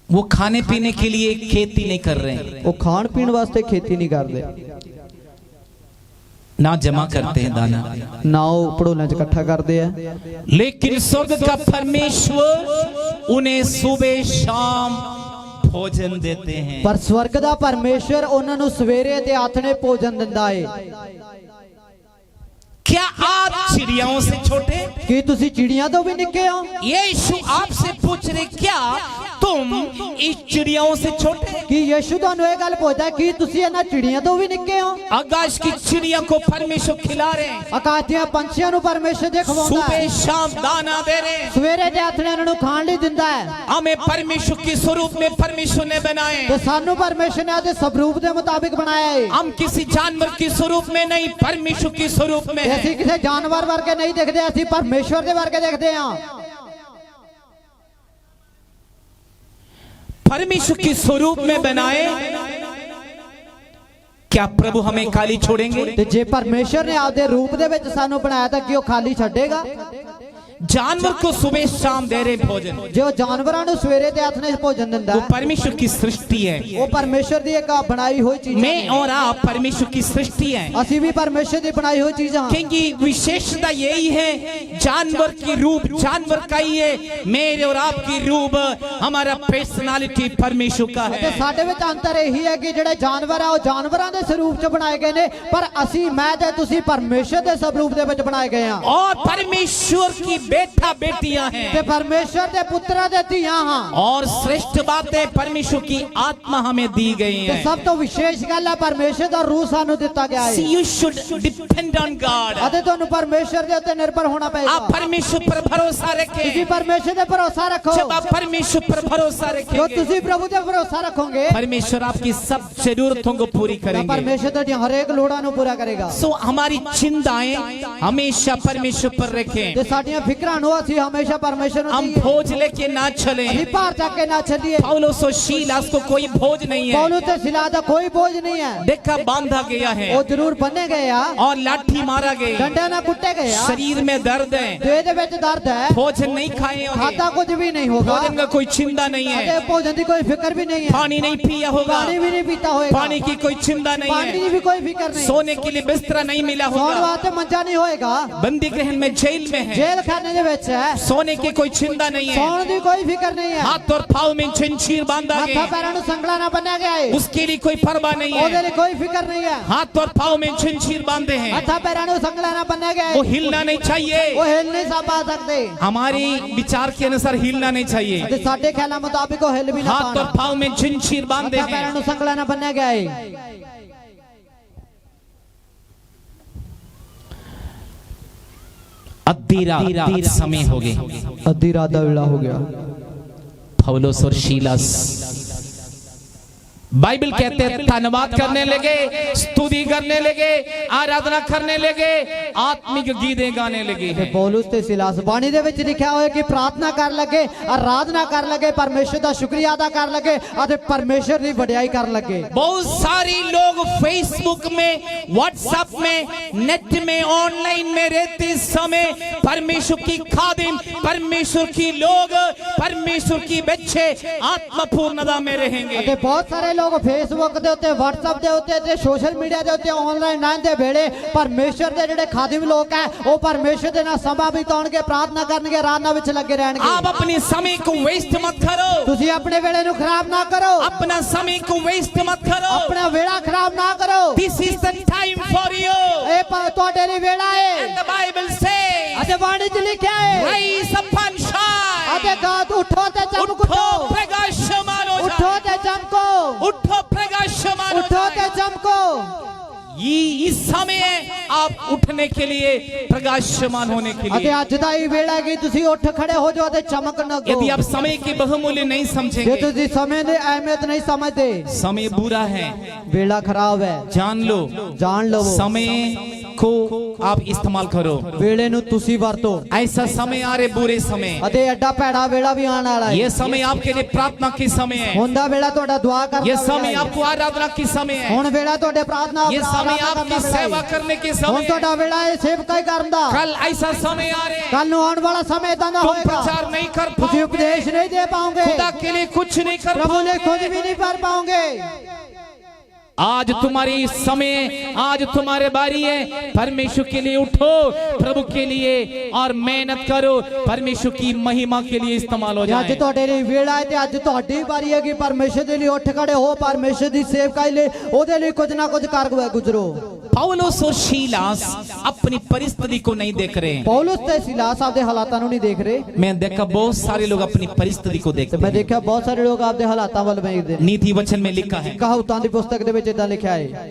वो खाने पीने के लिए खेती नहीं कर रहे हैं, ਉਹ ਖਾਣ ਪੀਣ ਵਾਸਤੇ ਖੇਤੀ ਨਹੀਂ ਕਰਦੇ, ना जमा करते हैं दाना, ਨਾ ਉਹ ਪੜੋਲਿਆਂ 'ਚ ਇਕੱਠਾ ਕਰਦੇ ਆ। लेकिन स्वर्ग का परमेश्वर उन्हें सुबह शाम भोजन देते हैं। ਪਰ ਸਵਰਗ ਦਾ ਪਰਮੇਸ਼ਰ ਉਹਨਾਂ ਨੂੰ ਸਵੇਰੇ ਤੇ ਆਥਣੇ ਭੋਜਨ ਦਿੰਦਾ ਏ। क्या आप चिड़ियाओं से छोटे? ਕੀ ਤੁਸੀਂ ਚਿੜੀਆਂ ਤੋਂ ਵੀ ਨਿੱਕੇ ਹੋ? यीशु आपसे पूछ रहे, क्या तुम इस चिड़ियाओं से छोटे? ਕੀ ਯਿਸੂ ਤੁਹਾਨੂੰ ਇਹ ਗੱਲ ਪੁੱਛਦਾ ਕਿ ਤੁਸੀਂ ਇਹਨਾਂ ਚਿੜੀਆਂ ਤੋਂ ਵੀ ਨਿੱਕੇ ਹੋ? आकाश की चिड़िया को परमेश्वर खिला रहे हैं, ਆਕਾਸ਼ ਦੀਆਂ ਪੰਛੀਆਂ ਨੂੰ ਪਰਮੇਸ਼ਰ ਦੇ ਖਵਾਉਂਦਾ सुबह ਹੈ, शाम दाना दे रहे हैं। ਸਵੇਰੇ ਤੇ ਆਥਣੇ ਇਹਨਾਂ ਨੂੰ ਖਾਣ ਲਈ ਦਿੰਦਾ ਹੈ। हमें परमेश्वर के स्वरूप में परमेश्वर ने बनाए। ਤੇ ਸਾਨੂੰ ਪਰਮੇਸ਼ਰ ਨੇ ਉਹਦੇ ਸਵਰੂਪ ਦੇ ਮੁਤਾਬਿਕ ਬਣਾਇਆ ਹੈ। हम किसी जानवर के स्वरूप में नहीं, परमेश्वर के स्वरूप में ਤੇ हैं। ਅਸੀਂ ਕਿਸੇ ਜਾਨਵਰ ਵਰਗੇ ਨਹੀਂ ਦਿਖਦੇ, ਅਸੀਂ ਪਰਮੇਸ਼ਰ ਦੇ ਵਰਗੇ ਦਿਖਦੇ ਹਾਂ। परमेश्वर के स्वरूप में बनाए, क्या प्रभु हमें खाली छोड़ेंगे? ਤੇ ਜੇ ਪਰਮੇਸ਼ਰ ਨੇ ਆਪਦੇ ਰੂਪ ਦੇ ਵਿੱਚ ਸਾਨੂੰ ਬਣਾਇਆ ਤਾਂ ਕੀ ਉਹ ਖਾਲੀ ਛੱਡੇਗਾ? जानवर को सुबह शाम दे रहे भोजन, जो जानवरां ਨੂੰ ਸਵੇਰੇ ਤੇ ਹੱਥ ਨੇ ਭੋਜਨ ਦਿੰਦਾ वो परमेश्वर की सृष्टि है। ਉਹ ਪਰਮੇਸ਼ਰ ਦੀ ਇੱਕ ਬਣਾਈ ਹੋਈ ਚੀਜ਼ मैं और आप परमेश्वर की सृष्टि है, ਅਸੀਂ ਵੀ ਪਰਮੇਸ਼ਰ ਦੀ ਬਣਾਈ ਹੋਈ ਚੀਜ਼ ਹਾਂ। क्योंकि विशेषता यही है, जानवर की रूप जानवर का ही है, मेरे और आपकी रूप हमारा पर्सनालिटी परमेश्वर का ਤੇ है। ਸਾਡੇ ਵਿੱਚ ਅੰਤਰ ਇਹੀ ਹੈ ਕਿ ਜਿਹੜੇ ਜਾਨਵਰ ਆ ਉਹ ਜਾਨਵਰਾਂ ਦੇ ਸਰੂਪ 'ਚ ਬਣਾਏ ਗਏ ਨੇ, ਪਰ ਅਸੀਂ ਮੈਂ ਤੇ ਤੁਸੀਂ ਪਰਮੇਸ਼ਰ ਦੇ ਸਰੂਪ ਦੇ ਵਿੱਚ ਬਣਾਏ ਗਏ ਹਾਂ और परमेश्वर की बेटा बेटियां ਤੇ हैं। ਪਰਮੇਸ਼ਰ ਦੇ ਪੁੱਤਰਾਂ ਦੇ ਧੀਆਂ ਹਾਂ। और श्रेष्ठ बात है, परमेश्वर की आत्मा हमें दी गई ਤੇ है। ਸਭ ਤੋਂ ਵਿਸ਼ੇਸ਼ ਗੱਲ ਹੈ ਪਰਮੇਸ਼ਰ ਦਾ ਰੂਹ ਸਾਨੂੰ ਦਿੱਤਾ ਗਿਆ See, ਹੈ you should depend on God। ਅਤੇ ਤੁਹਾਨੂੰ ਪਰਮੇਸ਼ਰ ਦੇ ਉੱਤੇ ਨਿਰਭਰ ਹੋਣਾ आप ਪਏਗਾ। परमेश्वर पर भरोसा ਤੁਸੀਂ रखें। ਪਰਮੇਸ਼ਰ ਤੇ ਭਰੋਸਾ ਰੱਖੋ। जब आप परमेश्वर पर भरोसा ਜੋ रखेंगे, ਤੁਸੀਂ ਪ੍ਰਭੂ ਤੇ ਭਰੋਸਾ ਰੱਖੋਗੇ परमेश्वर आपकी सब जरूरतों को पूरी ਤਾਂ करेंगे। ਪਰਮੇਸ਼ਰ ਤੁਹਾਡੀਆਂ ਹਰੇਕ ਲੋੜਾਂ ਨੂੰ ਪੂਰਾ ਕਰੇਗਾ। सो हमारी चिंताएं हमेशा परमेश्वर पर रखें। ਤੇ ਸਾਡੀਆਂ ਫਿਕਰਾਂ ਨੂੰ ਅਸੀਂ ਹਮੇਸ਼ਾ ਪਰਮੇਸ਼ਰ ਨੂੰ हम ਦਈਏ। भोज लेके ना चलें। ਅਸੀਂ ਭਾਰ ਚੱਕ ਕੇ ਨਾ ਚੱਲੀਏ। पौलुस और सीलास को कोई भोज नहीं है, ਪੌਲੁਸ ਤੇ ਸਿਲਾ ਦਾ ਕੋਈ ਬੋਝ ਨਹੀਂ ਹੈ। देखा बांधा गया है ਉਹ ਜ਼ਰੂਰ ਬੰਨੇ ਗਏ ਆ, और लाठी मारा गया, ਡੰਡੇ ਨਾਲ ਕੁੱਟੇ ਗਏ ਆ, शरीर में दर्द है, ਦੇਹ ਦੇ ਵਿੱਚ ਦਰਦ ਹੈ, भोजन नहीं खाए होंगे, ਖਾਦਾ ਕੁਝ ਵੀ ਨਹੀਂ ਹੋਗਾ भोजन का कोई चिंता नहीं ਅਤੇ है, ਭੋਜਨ ਦੀ ਕੋਈ ਫਿਕਰ ਵੀ ਨਹੀਂ ਹੈ, पानी नहीं पिया होगा, ਪਾਣੀ ਵੀ ਨਹੀਂ ਪੀਤਾ ਹੋਏਗਾ, पानी की कोई चिंता नहीं ਪਾਣੀ है, ਦੀ ਵੀ ਕੋਈ ਫਿਕਰ ਨਹੀਂ, सोने के लिए बिस्तरा नहीं मिला ਸੌਣ होगा, ਵਾਸਤੇ ਮੰਜਾ ਨਹੀਂ ਹੋਏਗਾ, बंदी गृह में जेल में है, ਜੇਲ੍ਹ ਖਾਨੇ ਦੇ ਵਿੱਚ ਹੈ, सोने की कोई चिंता नहीं है, ਸੌਣ ਦੀ ਕੋਈ ਫਿਕਰ ਨਹੀਂ ਹੈ, हाथ और पाँव में जंजीर बांधा ਹੱਥਾਂ गया, ਪੈਰਾਂ ਨੂੰ ਸੰਗਲਾ ਨਾਲ ਬੰਨਿਆ ਗਿਆ ਹੈ, उसके लिए कोई परवाह नहीं ਉਹਦੇ है, ਲਈ ਕੋਈ ਫਿਕਰ ਨਹੀਂ ਹੈ, हाथ और पाँव में जंजीर बांधे हैं, ਹੱਥਾਂ ਪੈਰਾਂ ਨੂੰ ਸੰਗਲਾ ਨਾਲ ਬੰਨਿਆ ਗਿਆ वो ਹੈ, हिलना नहीं चाहिए। ਉਹ ਹਿਲ ਨਹੀਂ ਪਾ ਸਕਦੇ हमारी विचार के अनुसार हिलना नहीं चाहिए। ਅਤੇ ਸਾਡੇ ਖਿਆਲਾਂ ਮੁਤਾਬਿਕ ਉਹ ਹਿਲ ਵੀ ਨਾ हाथ और ਪਾਣ। पाँव में जंजीर बांधे ਹੱਥਾਂ ਪੈਰਾਂ हैं। ਨੂੰ ਸੰਗਲਾ ਨਾਲ ਬੰਨਿਆ ਗਿਆ ਹੈ। अद्धी रात समय हो गए, ਅੱਧੀ ਰਾਤ ਦਾ ਵੇਲਾ ਹੋ ਗਿਆ। पौलुस और सीलास बाइबल कहते हैं धन्यवाद करने लगे, स्तुति करने लगे, आराधना करने लगे, आत्मिक गीतें गाने लगे ਤੇ हैं। ਪੌਲੁਸ ਤੇ ਸਿਲਾਸ ਬਾਣੀ ਦੇ ਵਿੱਚ ਲਿਖਿਆ ਹੋਇਆ ਕਿ ਪ੍ਰਾਰਥਨਾ ਕਰਨ ਲੱਗੇ, ਆਰਾਧਨਾ ਕਰਨ ਲੱਗੇ, ਪਰਮੇਸ਼ਰ ਦਾ ਸ਼ੁਕਰੀਆ ਅਦਾ ਕਰਨ ਲੱਗੇ ਅਤੇ ਪਰਮੇਸ਼ਰ ਦੀ ਵਡਿਆਈ ਕਰਨ ਲੱਗੇ। बहुत सारे लोग फेसबुक में, व्हाट्सएप में, नेट में, ऑनलाइन में रहते समय परमेश्वर की खादिम, परमेश्वर की लोग, परमेश्वर की बच्चे आत्मपूर्णता में रहेंगे। ਅਤੇ ਬਹੁਤ ਸਾਰੇ ਲੋਕ ਫੇਸਬੁੱਕ ਦੇ ਉੱਤੇ, WhatsApp ਦੇ ਉੱਤੇ ਤੇ ਸੋਸ਼ਲ ਮੀਡੀਆ ਦੇ ਉੱਤੇ ਆਨਲਾਈਨ ਨਾਂ ਦੇ ਵੇਲੇ ਪਰਮੇਸ਼ਰ ਦੇ ਜਿਹੜੇ ਖਾਦਮ ਲੋਕ ਹੈ ਉਹ ਪਰਮੇਸ਼ਰ ਦੇ ਨਾਲ ਸਮਾਂ ਬਿਤਾਉਣਗੇ, ਪ੍ਰਾਰਥਨਾ ਕਰਨਗੇ, ਆਰਾਧਨਾ ਵਿੱਚ ਲੱਗੇ ਰਹਿਣਗੇ। आप अपने समय को वेस्ट मत करो, ਤੁਸੀਂ ਆਪਣੇ ਵੇਲੇ ਨੂੰ ਖਰਾਬ ਨਾ ਕਰੋ, अपना समय को वेस्ट मत करो। ਆਪਣਾ ਵੇਲਾ ਖਰਾਬ ਨਾ ਕਰੋ। This is the time for you, ਇਹ ਤੁਹਾਡੇ ਲਈ ਵੇਲਾ ਹੈ and the Bible says, ਅਤੇ ਬਾਣੀ 'ਚ ਲਿਖਿਆ ਹੈ rise up and ਅਤੇ shine, ਗਾਤ ਉਠੋ ਤੇ ਚਮਕੋ, उठो प्रकाशमान हो उठो जाओ, ते चमको, उठो प्रकाशमान हो उठो ते जाओ। चमको। ये इस समय आप उठने के लिए, प्रकाशमान होने के ਅਤੇ लिए। ਅੱਜ ਦਾ ਇਹ ਵੇਲਾ ਕਿ ਤੁਸੀਂ ਉੱਠ ਖੜੇ ਹੋ ਜਾਓ ਤੇ ਚਮਕਣ ਲੱਗੋ। यदि आप समय की बहुमूल्य नहीं ਜੇ समझेंगे, ਤੁਸੀਂ ਸਮੇਂ ਦੀ ਅਹਿਮੀਅਤ ਨਹੀਂ ਸਮਝਦੇ, समय बुरा है, ਵੇਲਾ ਖਰਾਬ ਹੈ, जान लो। ਜਾਣ ਲਵੋ। समय को आप इस्तेमाल करो। ਵੇਲੇ ਨੂੰ ਤੁਸੀਂ ਵਰਤੋ ऐसा समय आ रहे बुरे समय, ਅਤੇ ਐਡਾ ਭੈੜਾ ਵੇਲਾ ਵੀ ਆਉਣ ਵਾਲਾ ਹੈ। ये समय आपके लिए प्रार्थना की समय है, ਹੁੰਦਾ ਵੇਲਾ ਤੁਹਾਡਾ ਦੁਆ ਕਰਨ ये ਦਾ समय ਵੇਲਾ ਹੈ। आपको आराधना की समय है, ਹੁਣ ਵੇਲਾ ਤੁਹਾਡੇ ਪ੍ਰਾਰਥਨਾ ये समय आपकी सेवा करने के समय ਹੁਣ है। ਤੁਹਾਡਾ ਵੇਲਾ ਹੈ ਸੇਵਕਾਈ ਕਰਨ ਦਾ। कल ऐसा समय आ रहे ਕੱਲ ਨੂੰ ਆਉਣ ਵਾਲਾ ਸਮੇਂ ਇਦਾਂ ਦਾ तुम ਹੋਏਗਾ प्रचार नहीं कर ਤੁਸੀਂ पाओगे, ਉਪਦੇਸ਼ ਨਹੀਂ ਦੇ ਪਾਓਗੇ, खुदा के लिए कुछ नहीं कर प्रभु ने पाओगे। खुद भी नहीं कर पाओगे। आज तुम्हारी समय, आज तुम्हारे बारी है, परमेश्वर के लिए उठो, प्रभु के लिए, और मेहनत करो, परमेश्वर की महिमा के लिए इस्तेमाल हो ਤੇ ਅੱਜ जाए। ਤੁਹਾਡੇ ਲਈ ਵੇਲਾ ਹੈ ਤੇ ਅੱਜ ਤੁਹਾਡੀ ਵਾਰੀ ਹੈ ਕਿ ਪਰਮੇਸ਼ਰ ਦੇ ਲਈ ਉੱਠ ਖੜੇ ਹੋ, ਪਰਮੇਸ਼ਰ ਦੀ ਸੇਵਕਾਈ ਲਈ ਉਹਦੇ ਲਈ ਕੁਝ ਨਾ ਕੁਝ ਕਰ ਗੁਜ਼ਰੋ। पौलुस और सीलास अपनी परिस्थिति को नहीं देख रहे हैं। ਪੌਲੁਸ ਤੇ ਸਿਲਾਸ ਆਪਦੇ ਹਾਲਾਤਾਂ ਨੂੰ ਨਹੀਂ ਦੇਖ ਰਹੇ। मैं देखा बहुत सारे लोग अपनी परिस्थिति को ਤੇ देखते ਮੈਂ हैं। ਦੇਖਿਆ ਬਹੁਤ ਸਾਰੇ ਲੋਕ ਆਪਦੇ ਹਾਲਾਤਾਂ ਵੱਲ ਵੇਖਦੇ ਨੇ। नीति वचन में लिखा है, ਕਹਾਵਤਾਂ ਦੀ ਪੁਸਤਕ ਦੇ ਵਿੱਚ ਇਦਾਂ ਲਿਖਿਆ ਹੈ,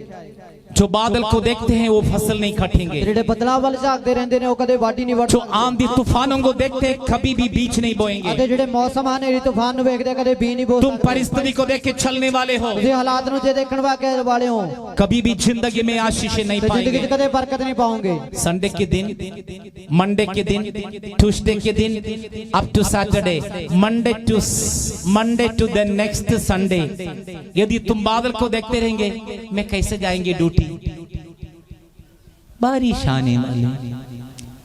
जो बादल को देखते हैं वो फसल नहीं काटेंगे, ਜਿਹੜੇ ਬਦਲਾਅ ਵੱਲ ਝਾਕਦੇ ਰਹਿੰਦੇ ਨੇ ਉਹ ਕਦੇ ਵਾਢੀ ਨਹੀਂ जो ਵੜਦੇ, आंधी तूफानों को देखते हैं कभी भी बीज नहीं बोएंगे। ਅਤੇ ਜਿਹੜੇ ਮੌਸਮ ਹਨੇਰੀ ਤੂਫਾਨ ਨੂੰ ਵੇਖਦੇ ਕਦੇ ਬੀ ਨਹੀਂ ਬੋ तुम ਸਕਦੇ। परिस्थिति को देख के चलने वाले हो, ਤੁਸੀਂ ਹਾਲਾਤ ਨੂੰ ਜੇ ਦੇਖਣ ਵਾਲੇ ਹੋ कभी भी जिंदगी में आशीष नहीं ਤੇ ਜ਼ਿੰਦਗੀ 'ਚ पाएंगे। ਕਦੇ ਬਰਕਤ ਨਹੀਂ ਪਾਓਗੇ। संडे के दिन, मंडे के दिन, ट्यूसडे के दिन, up to Saturday, Monday to the next Sunday, यदि तुम बादल को देखते रहेंगे, मैं कैसे जाएंगे ड्यूटी, बारिश आने वाली,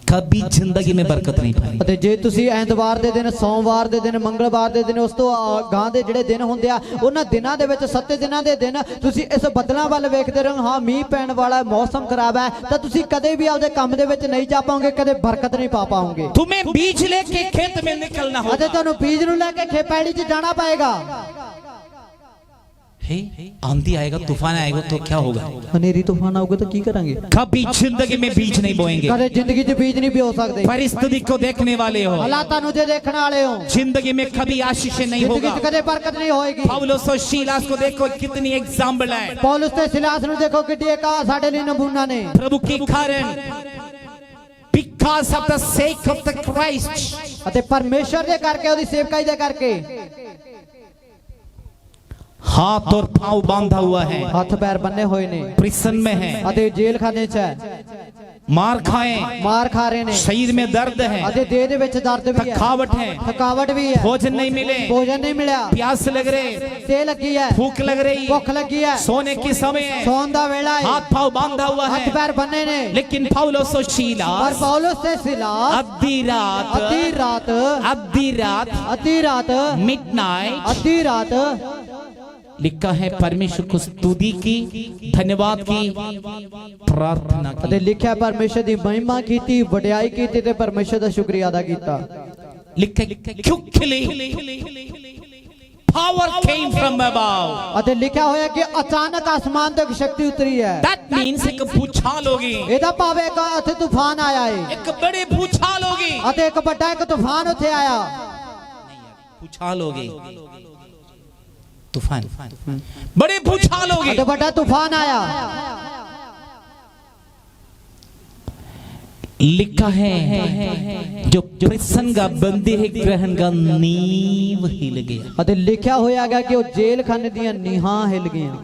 कभी जिंदगी में बरकत नहीं पाई। ਅਤੇ ਜੇ ਤੁਸੀਂ ਐਤਵਾਰ ਦੇ ਦਿਨ, ਸੋਮਵਾਰ ਦੇ ਦਿਨ, ਮੰਗਲਵਾਰ ਦੇ ਦਿਨ, ਉਸ ਤੋਂ ਗਾਂ ਦੇ ਜਿਹੜੇ ਦਿਨ ਹੁੰਦੇ ਆ, ਉਹਨਾਂ ਦਿਨਾਂ ਦੇ ਵਿੱਚ 7 ਦਿਨਾਂ ਦੇ ਦਿਨ ਤੁਸੀਂ ਇਸ ਬੱਦਲਾਂ ਵੱਲ ਵੇਖਦੇ ਰਹੋ, ਹਾਂ ਮੀਂਹ ਪੈਣ ਵਾਲਾ, ਮੌਸਮ ਖਰਾਬ ਹੈ, ਤਾਂ ਤੁਸੀਂ ਕਦੇ ਵੀ ਆਪਦੇ ਕੰਮ ਦੇ ਵਿੱਚ ਨਹੀਂ ਜਾ ਪਾਓਗੇ, ਕਦੇ ਬਰਕਤ ਨਹੀਂ ਪਾ ਪਾਓਗੇ। तुम्हें बीज लेके खेत में निकलना ਅਤੇ होगा। ਤੁਹਾਨੂੰ ਬੀਜ ਨੂੰ ਲੈ ਕੇ ਖੇਪੈੜੀ 'ਚ ਜਾਣਾ ਪਏਗਾ। आंधी आएगा, तूफान आएगा तो क्या होगा? ਹਨੇਰੀ ਤੂਫਾਨ ਆਊਗਾ ਤਾਂ ਕੀ ਕਰਾਂਗੇ? कभी जिंदगी में बीज नहीं बोएंगे। ਕਦੇ ਜ਼ਿੰਦਗੀ 'ਚ ਬੀਜ ਨਹੀਂ ਬੋ ਸਕਦੇ। परिस्थिति को देखने वाले हो, ਹਾਲਾਤਾਂ ਨੂੰ ਜੇ ਦੇਖਣ ਵਾਲੇ ਹੋ, जिंदगी में कभी आशीष नहीं ਜ਼ਿੰਦਗੀ होगा। 'ਚ ਕਦੇ ਬਰਕਤ ਨਹੀਂ ਹੋਏਗੀ। पौलुस और सीलास को देखो कितनी एग्जाम्पल है। ਪੌਲੁਸ ਤੇ ਸਿਲਾਸ ਨੂੰ ਦੇਖੋ ਕਿੱਡੀ ਇੱਕ ਸਾਡੇ ਲਈ ਨਮੂਨਾ ਨੇ। प्रभु के कारण, because of the sake of the Christ, ਅਤੇ ਪਰਮੇਸ਼ਰ ਦੇ ਕਰਕੇ, ਉਹਦੀ ਸੇਵਕਾਈ ਦੇ ਕਰਕੇ हाथ और पांव बांधा हुआ है, ਹੱਥ ਪੈਰ ਬੰਨੇ ਹੋਏ ਨੇ प्रिसन में है, ਅਤੇ ਜੇਲ੍ਹ ਖਾਨੇ 'ਚ ਹੈ, मार खाए, ਮਾਰ ਖਾ ਰਹੇ ਨੇ शरीर में दर्द है, ਅਤੇ ਦੇਹ ਦੇ ਵਿੱਚ ਦਰਦ ਵੀ ਹੈ, थकावट है, ਥਕਾਵਟ ਵੀ ਹੈ, भोजन नहीं मिले, ਭੋਜਨ ਨਹੀਂ ਮਿਲਿਆ, प्यास लग रहे, ਤੇ ਲੱਗੀ ਹੈ, भूख लग रही, ਭੁੱਖ ਲੱਗੀ ਹੈ, सोने के समय है, ਸੌਣ ਦਾ ਵੇਲਾ ਹੈ, हाथ पांव बांधा हुआ ਹੱਥ है। ਪੈਰ ਬੰਨੇ ਨੇ। लेकिन पौलुस और ਪਰ सीलास ਪੌਲੁਸ ਤੇ ਸਿਲਾਸ आधी रात, ਅੱਧੀ ਰਾਤ, आधी रात, ਅੱਧੀ ਰਾਤ, मिडनाइट, ਅੱਧੀ ਰਾਤ लिखा है परमेश्वर को स्तुति की, धन्यवाद की, प्रार्थना की। ਅਤੇ ਲਿਖਿਆ ਪਰਮੇਸ਼ਰ ਦੀ ਮਹਿਮਾ ਕੀਤੀ, ਵਡਿਆਈ ਕੀਤੀ ਤੇ ਪਰਮੇਸ਼ਰ ਦਾ ਸ਼ੁਕਰੀਆ ਅਦਾ ਕੀਤਾ। लिखा quickly power came from above। ਅਤੇ ਲਿਖਿਆ ਹੋਇਆ ਕਿ ਅਚਾਨਕ ਆਸਮਾਨ ਤੋਂ ਇੱਕ ਸ਼ਕਤੀ ਉਤਰੀ ਹੈ। That means एक भूचाल होगी, ਇਹਦਾ ਭਾਵ ਇੱਕ ਉੱਥੇ ਤੂਫਾਨ ਆਇਆ ਹੈ एक बड़ी भूचाल होगी, ਅਤੇ ਇੱਕ ਵੱਡਾ ਇੱਕ ਤੂਫਾਨ ਉੱਥੇ ਆਇਆ। भूचाल होगी, तूफान, बड़े भूचाल होगी। ਅਤੇ ਵੱਡਾ ਤੂਫਾਨ ਆਇਆ। लिखा है जो प्रिसन का बंदी है, ग्रहण का नींव हिल गया। ਅਤੇ ਲਿਖਿਆ ਹੋਇਆ ਹੈਗਾ ਕਿ ਉਹ ਜੇਲ੍ਹ ਖਾਨੇ ਦੀਆਂ ਨੀਹਾਂ ਹਿੱਲ ਗਈਆਂ।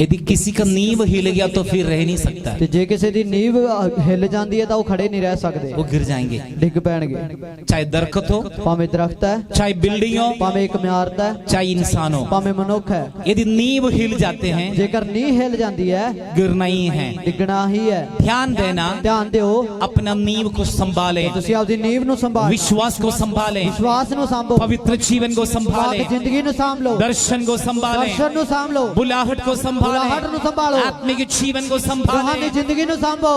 यदि किसी का नींव हिल गया तो फिर रह नहीं सकता, ਤੇ ਜੇ ਕਿਸੇ ਦੀ ਨੀਂਹ ਹਿੱਲ ਜਾਂਦੀ ਹੈ ਤਾਂ ਉਹ ਖੜੇ ਨਹੀਂ ਰਹਿ ਸਕਦੇ, वो गिर जाएंगे। ਡਿੱਗ ਪੈਣਗੇ। चाहे दरख्त हो, ਭਾਵੇਂ ਦਰਖਤ ਹੈ, चाहे बिल्डिंग हो, ਭਾਵੇਂ ਇੱਕ ਇਮਾਰਤ ਹੈ, चाहे इंसान हो, ਭਾਵੇਂ ਮਨੁੱਖ ਹੈ, यदि नींव हिल जाते हैं ਜੇਕਰ ਨੀਂਹ ਹਿੱਲ ਜਾਂਦੀ ਹੈ गिरना ही है। ਡਿੱਗਣਾ ਹੀ ਹੈ। ध्यान देना, ਧਿਆਨ ਦਿਓ, अपना नींव को संभाले, ਤੁਸੀਂ ਆਪਦੀ ਨੀਂਹ ਨੂੰ ਸੰਭਾਲੋ, विश्वास को संभाले, ਵਿਸ਼ਵਾਸ ਨੂੰ ਸੰਭੋ, पवित्र जीवन को संभाले, ਪਾਕ ਜ਼ਿੰਦਗੀ ਨੂੰ ਸੰਭ ਲਓ, दर्शन को संभाले, ਦਰਸ਼ਨ ਨੂੰ ਸੰਭ ਲਓ, बुलाहट को बुलाहट ਨੂੰ संभाले, संभालो, आत्मिक जीवन को रूहानी संभाले। जिंदगी ਨੂੰ ਸੰਭੋ।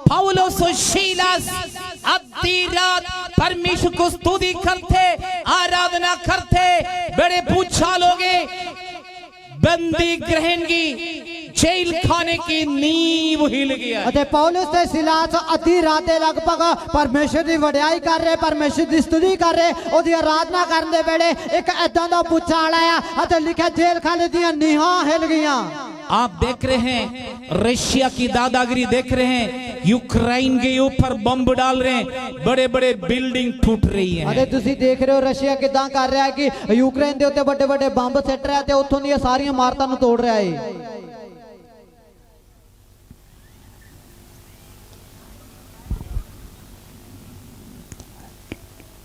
पौलुस और सीलास आधी रात परमेश्वर को स्तुति करते, आराधना करते, बड़े भूचाल हो गए, बंदी ग्रहण की, जेल खाने की नींव हिल गया। ਅਤੇ ਪੌਲੁਸ ਤੇ ਸਿਲਾਸ ਅੱਧੀ ਰਾਤ ਦੇ ਲਗਭਗ ਪਰਮੇਸ਼ਰ ਦੀ ਵਡਿਆਈ ਕਰ ਰਹੇ, ਪਰਮੇਸ਼ਰ ਦੀ ਸਤੁਤੀ ਕਰ ਰਹੇ, ਉਹਦੀ ਆਰਾਧਨਾ ਕਰਨ ਦੇ ਵੇਲੇ ਇੱਕ ਐਦਾਂ ਦਾ ਭੂਚਾਲ ਆਇਆ ਅਤੇ ਲਿਖਿਆ ਜੇਲ੍ਹ ਖਾਨੇ ਦੀਆਂ ਨੀਹਾਂ ਹਿੱਲ ਗਈਆਂ। आप देख रहे हैं रशिया की दादागिरी देख रहे हैं, यूक्रेन के ऊपर बम डाल रहे हैं, बड़े बड़े बिल्डिंग टूट रही है। ਅਤੇ ਤੁਸੀਂ ਦੇਖ ਰਹੇ ਹੋ ਰਸ਼ੀਆ ਕਿਦਾਂ ਕਰ ਰਿਹਾ ਹੈ ਕਿ ਯੂਕਰੇਨ ਦੇ ਉੱਤੇ ਵੱਡੇ ਵੱਡੇ ਬੰਬ ਸਿੱਟ ਰਿਹਾ ਤੇ ਉੱਥੋਂ ਦੀਆਂ ਸਾਰੀਆਂ ਇਮਾਰਤਾਂ ਨੂੰ ਤੋੜ ਰਿਹਾ ਹੈ।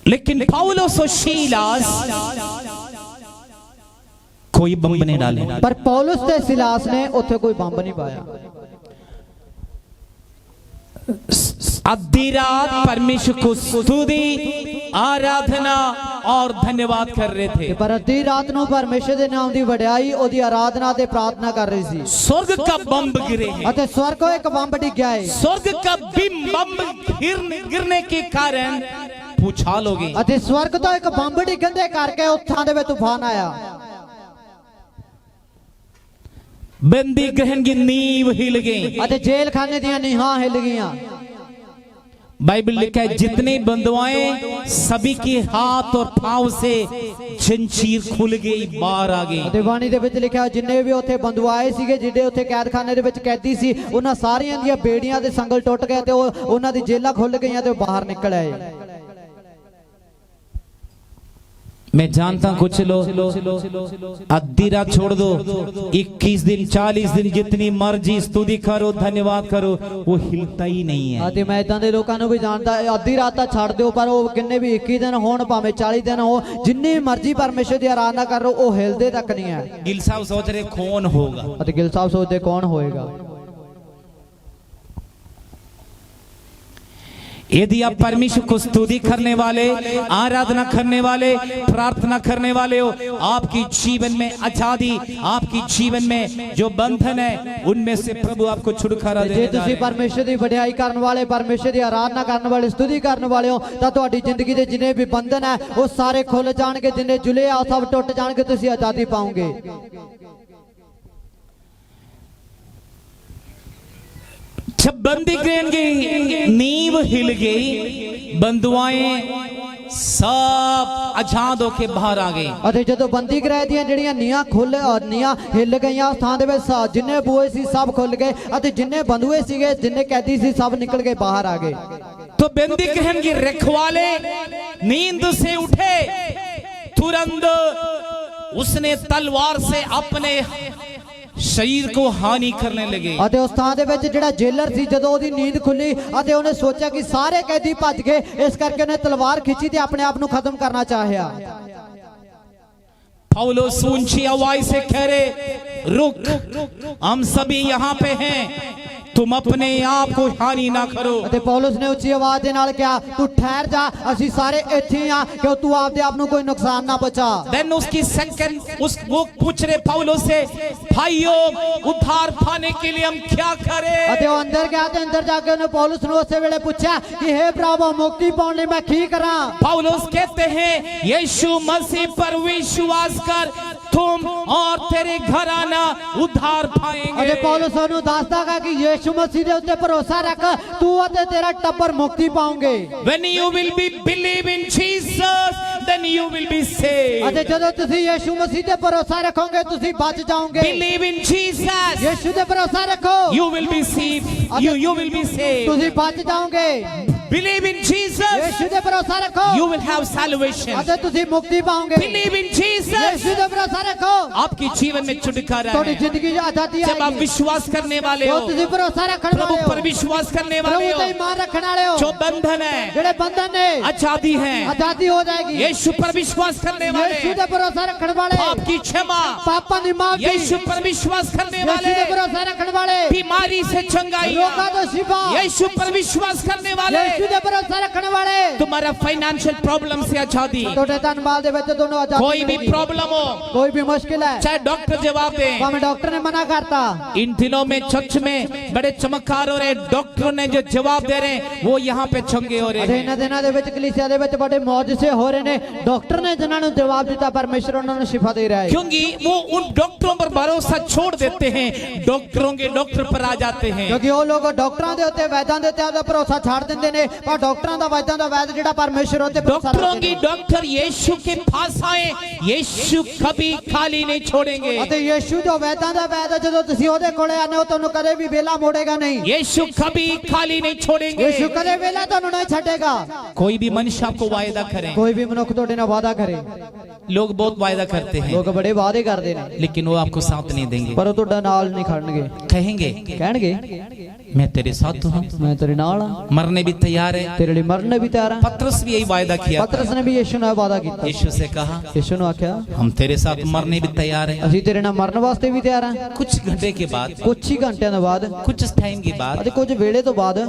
लेकिन पौलुस और सीलास कोई बम नहीं डाले। ਪਰ ਪੌਲੁਸ ਤੇ ਸਿਲਾਸ ਨੇ ਉੱਥੇ ਕੋਈ ਬੰਬ ਨਹੀਂ ਪਾਇਆ। आधी रात परमेश्वर को स्तुति, आराधना और धन्यवाद कर रहे थे। ਪਰ ਅੱਧੀ ਰਾਤ ਨੂੰ ਪਰਮੇਸ਼ਰ ਦੇ ਨਾਮ ਦੀ ਵਡਿਆਈ, ਉਹਦੀ ਆਰਾਧਨਾ ਤੇ ਪ੍ਰਾਰਥਨਾ ਕਰ ਰਹੀ ਸੀ। स्वर्ग का बम गिरे हैं, ਅਤੇ ਸਵਰਗੋਂ ਇੱਕ ਬੰਬ ਡਿੱਗਿਆ ਹੈ स्वर्ग का बम गिरने के कारण भूचाल हो गई। ਅਤੇ ਸਵਰਗ ਤੋਂ ਇੱਕ ਬੰਬ ਡਿੱਗਣ ਦੇ ਕਰਕੇ ਉੱਥਾਂ ਦੇ ਵਿੱਚ ਤੂਫਾਨ ਆਇਆ। बंदी ग्रहण की नींव हिल गई। ਅਤੇ ਜੇਲ੍ਹ ਖਾਨੇ ਦੀਆਂ ਨੀਹਾਂ ਹਿੱਲ ਗਈਆਂ। बाइबल लिखा है जितने बंधुआएं सभी के हाथ और पांव से जंजीर खुल गई, बाहर आ गई। ਅਤੇ ਬਾਣੀ ਦੇ ਵਿੱਚ ਲਿਖਿਆ ਜਿੰਨੇ ਵੀ ਉੱਥੇ ਬੰਦੂ ਆਏ ਸੀਗੇ, ਜਿਹੜੇ ਉੱਥੇ ਕੈਦਖਾਨੇ ਦੇ ਵਿੱਚ ਕੈਦੀ ਸੀ, ਉਹਨਾਂ ਸਾਰਿਆਂ ਦੀਆਂ ਬੇੜੀਆਂ ਦੇ ਸੰਗਲ ਟੁੱਟ ਗਏ ਤੇ ਉਹਨਾਂ ਦੀ ਜੇਲਾਂ ਖੁੱਲ ਗਈਆਂ ਤੇ ਉਹ ਬਾਹਰ ਨਿਕਲ ਆਏ। मैं जानता हूं कुछ लोग आधी रात छोड़ दो, 21 दिन 40 दिन जितनी मर्जी स्तुति करो, धन्यवाद करो, वो हिलता ही नहीं है। ਅਤੇ ਮੈਂ ਇਦਾਂ ਦੇ ਲੋਕਾਂ ਨੂੰ ਵੀ ਜਾਣਦਾ, ਅੱਧੀ ਰਾਤ ਤਾਂ ਛੱਡ ਦਿਓ, ਪਰ ਉਹ ਕਿੰਨੇ ਵੀ 21 ਦਿਨ ਹੋਣ ਭਾਵੇਂ 40 ਦਿਨ ਹੋ, ਜਿੰਨੀ ਮਰਜ਼ੀ ਪਰਮੇਸ਼ਰ ਦੀ ਆਰਾਧਨਾ ਕਰੋ, ਉਹ ਹਿਲਦੇ ਤੱਕ ਨਹੀਂ ਹੈ। गिल साहब सोच रहे कौन होगा, ਅਤੇ ਗਿਲ ਸਾਹਿਬ ਸੋਚਦੇ ਕੌਣ ਹੋਏਗਾ। यदि आप परमेश्वर को स्तुति करने वाले, आराधना करने वाले, प्रार्थना करने वाले हो, आपकी जीवन में आजादी, आपकी जीवन में जो बंधन है उनमें से प्रभु आपको छुटकारा जे देने जा तुसी रहे हैं। परमेश्वर दी वडियाई करन वाले, परमेश्वर दी आराधना करन वाले, स्तुति करन वाले हो तां तुहाडी जिंदगी दे जिन्ने भी बंधन है वो सारे खुल जाणगे, जिन्ने जुले आ सब टुट जाणगे, तुसी आजादी पाओगे। जब बंदी ग्रहण की नींव हिल गई, बंधुआएं सब आजाद होके बाहर आ गए। ਅਤੇ ਜਦੋਂ ਬੰਦੀ ਗ੍ਰਹਿ ਦੀਆਂ ਜਿਹੜੀਆਂ ਨੀਆਂ ਨੀਆਂ ਹਿੱਲ ਗਈਆਂ, ਉਸ ਥਾਂ ਦੇ ਵਿੱਚ ਜਿੰਨੇ ਬੂਹੇ ਸੀ ਸਭ ਖੁੱਲ ਗਏ ਅਤੇ ਜਿੰਨੇ ਬੰਦੂਏ ਸੀਗੇ, ਜਿੰਨੇ ਕੈਦੀ ਸੀ ਸਭ ਨਿਕਲ ਕੇ ਬਾਹਰ ਆ ਗਏ। तो बंदी ग्रहण की रखवाले नींद से उठे, तुरंत उसने तलवार से अपने शरीर को हानि करने लगे। ਅਤੇ ਉਸ ਥਾਂ ਦੇ ਵਿੱਚ ਜਿਹੜਾ ਜੇਲਰ ਸੀ, ਜਦੋਂ ਉਹਦੀ ਨੀਂਦ ਖੁੱਲੀ ਅਤੇ ਉਹਨੇ ਸੋਚਿਆ ਕਿ ਸਾਰੇ ਕੈਦੀ ਭੱਜ ਗਏ, ਇਸ ਕਰਕੇ ਉਹਨੇ ਤਲਵਾਰ ਖਿੱਚੀ ਤੇ ਆਪਣੇ ਆਪ ਨੂੰ ਖਤਮ ਕਰਨਾ ਚਾਹਿਆ। पौलुस ऊंची आवाज से कह रहे, रुक, हम सभी यहाँ पे हैं, तुम अपने आप को हानि ना करो। ਅਤੇ ਪੌਲੁਸ ਨੇ ਉੱਚੀ ਆਵਾਜ਼ ਦੇ ਨਾਲ ਕਿਹਾ, ਤੂੰ ਠਹਿਰ ਜਾ, ਅਸੀਂ ਸਾਰੇ ਇੱਥੇ ਆ, ਕਿ ਤੂੰ ਆਪਦੇ ਆਪ ਨੂੰ ਕੋਈ ਨੁਕਸਾਨ ਨਾ ਪਹੁੰਚਾ। देन उसकी सेकंड वो पूछ रहे पौलुस से, भाइयों उद्धार पाने के लिए हम क्या करें? ਅਤੇ ਉਹ ਅੰਦਰ ਗਿਆ ਤੇ ਅੰਦਰ ਜਾ ਕੇ ਉਹਨੇ ਪੌਲੁਸ ਨੂੰ ਉਸੇ ਵੇਲੇ ਪੁੱਛਿਆ ਕਿ हे ਭਰਾਵੋ, ਮੁਕਤੀ ਪਾਉਣ ਲਈ ਮੈਂ ਕੀ ਕਰਾਂ? पौलुस कहते हैं, यीशु मसीह पर विश्वास कर, तुम और तेरे घराना उद्धार पाएंगे। ਅਤੇ ਪੌਲੁਸ ਉਹਨੂੰ ਦੱਸਦਾ ਹੈ ਕਿ ਯੀਸ਼ੂ ਮਸੀਹ ਦੇ ਉੱਤੇ ਭਰੋਸਾ ਰੱਖ, ਤੂੰ ਅਤੇ ਤੇਰਾ ਟੱਬਰ ਮੁਕਤੀ ਪਾਓਗੇ। When you will be believe in Jesus, then you will be saved. ਅਤੇ ਜਦੋਂ ਤੁਸੀਂ ਯੀਸ਼ੂ ਮਸੀਹ ਤੇ ਭਰੋਸਾ ਰੱਖੋਗੇ, ਤੁਸੀਂ ਬਚ ਜਾਓਗੇ। Believe in Jesus, ਯੀਸ਼ੂ ਤੇ ਭਰੋਸਾ ਰੱਖੋ, you will be saved. You will be saved. ਤੁਸੀਂ ਬਚ ਜਾਓਗੇ। Believe in Jesus, ਯੀਸ਼ੂ ਤੇ ਭਰੋਸਾ ਰੱਖੋ you will have salvation. ਅਤੇ ਤੁਸੀਂ ਮੁਕਤੀ ਪਾਓਗੇ। Believe in Jesus, ਯੀਸ਼ੂ ਤੇ ਭਰੋਸਾ ਰੱਖੋ, आपकी जीवन में छुटकारा ਤੁਹਾਡੀ है। ਜ਼ਿੰਦਗੀ 'ਚ ਆਜ਼ਾਦੀ जब आप ਆਏਗੀ। विश्वास करने वाले ਜੋ हो, ਤੁਸੀਂ ਭਰੋਸਾ ਰੱਖਣ प्रभु ਵਾਲੇ ਹੋ, पर विश्वास करने वाले ਪ੍ਰਭੂ ਤੇ हो, ਇਮਾਨ ਰੱਖਣ ਵਾਲੇ ਹੋ, जो बंधन है, ਜਿਹੜੇ ਬੰਧਨ ਨੇ आजादी है, ਆਜ਼ਾਦੀ ਹੋ ਜਾਏਗੀ। यीशु पर विश्वास करने वाले, ਯੀਸ਼ੂ ਤੇ ਭਰੋਸਾ ਰੱਖਣ ਵਾਲੇ, आपकी क्षमा, ਪਾਪਾਂ ਦੀ ਮਾਫੀ, यीशु पर विश्वास करने ਯੀਸ਼ੂ वाले, ਤੇ ਭਰੋਸਾ ਰੱਖਣ ਵਾਲੇ, बीमारी से चंगाई, ਰੋਗਾਂ ਤੋਂ ਸ਼ਿਫਾ, यीशु पर विश्वास करने वाले, ਯੀਸ਼ੂ ਤੇ ਭਰੋਸਾ ਰੱਖਣ ਵਾਲੇ, तुम्हारा फाइनेंशियल प्रॉब्लम से आजादी। ਤੁਹਾਡੇ ਧਨਮਾਲ ਦੇ ਵਿੱਚ ਦੋਨੋਂ ਆਜ਼ਾਦੀ कोई भी ਮਿਲੇਗੀ। प्रॉब्लम हो, ਕੋਈ ਵੀ ਮੁਸ਼ਕਿਲ ਹੈ, चाहे डॉक्टर जवाब दे, ਭਾਵੇਂ ਡਾਕਟਰ ਨੇ ਮਨਾ ਕਰਤਾ, इन दिनों में चर्च में बड़े चमत्कार हो रहे, डॉक्टरों ने जो जवाब दे रहे हैं वो यहाँ पे चंगे हो रहे ਅਤੇ हैं। ਇਹਨਾਂ ਦਿਨਾਂ ਦੇ ਵਿੱਚ ਕਲੀਸਿਆ ਦੇ ਵਿੱਚ ਬੜੇ ਮੌਜੂਸੇ ਹੋ ਰਹੇ ਨੇ। ਡਾਕਟਰ ਨੇ ਜਿਨ੍ਹਾਂ ਨੂੰ ਜਵਾਬ ਦਿੱਤਾ, ਪਰਮੇਸ਼ਰ ਉਹਨਾਂ ਨੂੰ ਸ਼ਿਫਾ ਦੇ ਰਿਹਾ ਹੈ। क्योंकि वो उन डॉक्टरों पर भरोसा छोड़ देते हैं, डॉक्टरों के डॉक्टर पर आ जाते हैं। ਕਿਉਂਕਿ ਉਹ ਲੋਕ ਡਾਕਟਰਾਂ ਦੇ ਉੱਤੇ, ਵੈਦਾਂ ਦੇ ਉੱਤੇ ਆਪਦਾ ਭਰੋਸਾ ਛੱਡ ਦਿੰਦੇ ਨੇ, ਪਰ ਡਾਕਟਰਾਂ ਦਾ, ਵੈਦਾਂ ਦਾ ਵੈਦ ਜਿਹੜਾ ਪਰਮੇਸ਼ਰ ਉੱਤੇ ਭਰੋਸਾ डॉक्टरों ਰੱਖਦੇ की ਨੇ। डॉक्टर यीशु के पास आए, यीशु कभी खाली नहीं छोड़ेंगे। ਅਤੇ ਯੀਸ਼ੂ ਜੋ ਵੈਦਾਂ ਦਾ ਵੈਦ ਹੈ, ਜਦੋਂ ਤੁਸੀਂ ਉਹਦੇ ਕੋਲੇ ਆਨੇ ਹੋ, ਤੁਹਾਨੂੰ ਕਦੇ ਵੀ ਵੇਲਾ ਮੋੜੇਗਾ ਨਹੀਂ। यीशु कभी खाली नहीं छोड़ेंगे। ਯੀਸ਼ੂ ਕਦੇ ਵੇਲਾ ਤੁਹਾਨੂੰ ਨਹੀਂ ਛੱਡੇਗਾ। कोई भी मनुष्य आपको वायदा करे, ਕੋਈ ਵੀ ਮਨੁੱਖ ਤੁਹਾਡੇ ਨਾਲ ਵਾਅਦਾ ਕਰੇ, लोग बहुत वायदा करते हैं, ਲੋਕ ਬੜੇ ਵਾਅਦੇ ਕਰਦੇ ਨੇ, लेकिन वो आपको साथ नहीं देंगे। ਪਰ ਉਹ ਤੁਹਾਡਾ ਨਾਲ ਨਹੀਂ ਖੜਨਗੇ। कहेंगे ਕਹਿਣਗੇ मैं तेरे साथ हूँ, ਮੈਂ ਤੇਰੇ ਨਾਲ ਆ, मरने भी तैयार है। ਤੇਰੇ ਲਈ ਮਰਨ ਵੀ ਤਿਆਰ ਆ। पतरस भी यही वायदा किया था। ਪਤਰਸ ਨੇ ਵੀ ਯੀਸ਼ੂ ਨਾਲ ਵਾਅਦਾ ਕੀਤਾ। यीशु से कहा, ਯੀਸ਼ੂ ਨੂੰ ਆਖਿਆ, हम तेरे साथ मरने भी तैयार हैं। ਅਸੀਂ ਤੇਰੇ ਨਾਲ ਮਰਨ ਵਾਸਤੇ ਵੀ ਤਿਆਰ ਆ। कुछ घंटे के बाद, ਕੁਝ ਹੀ ਘੰਟਿਆਂ ਤੋਂ ਬਾਅਦ कुछ टाइम के बाद, ਅਤੇ ਕੁਝ ਵੇਲੇ ਤੋਂ ਬਾਅਦ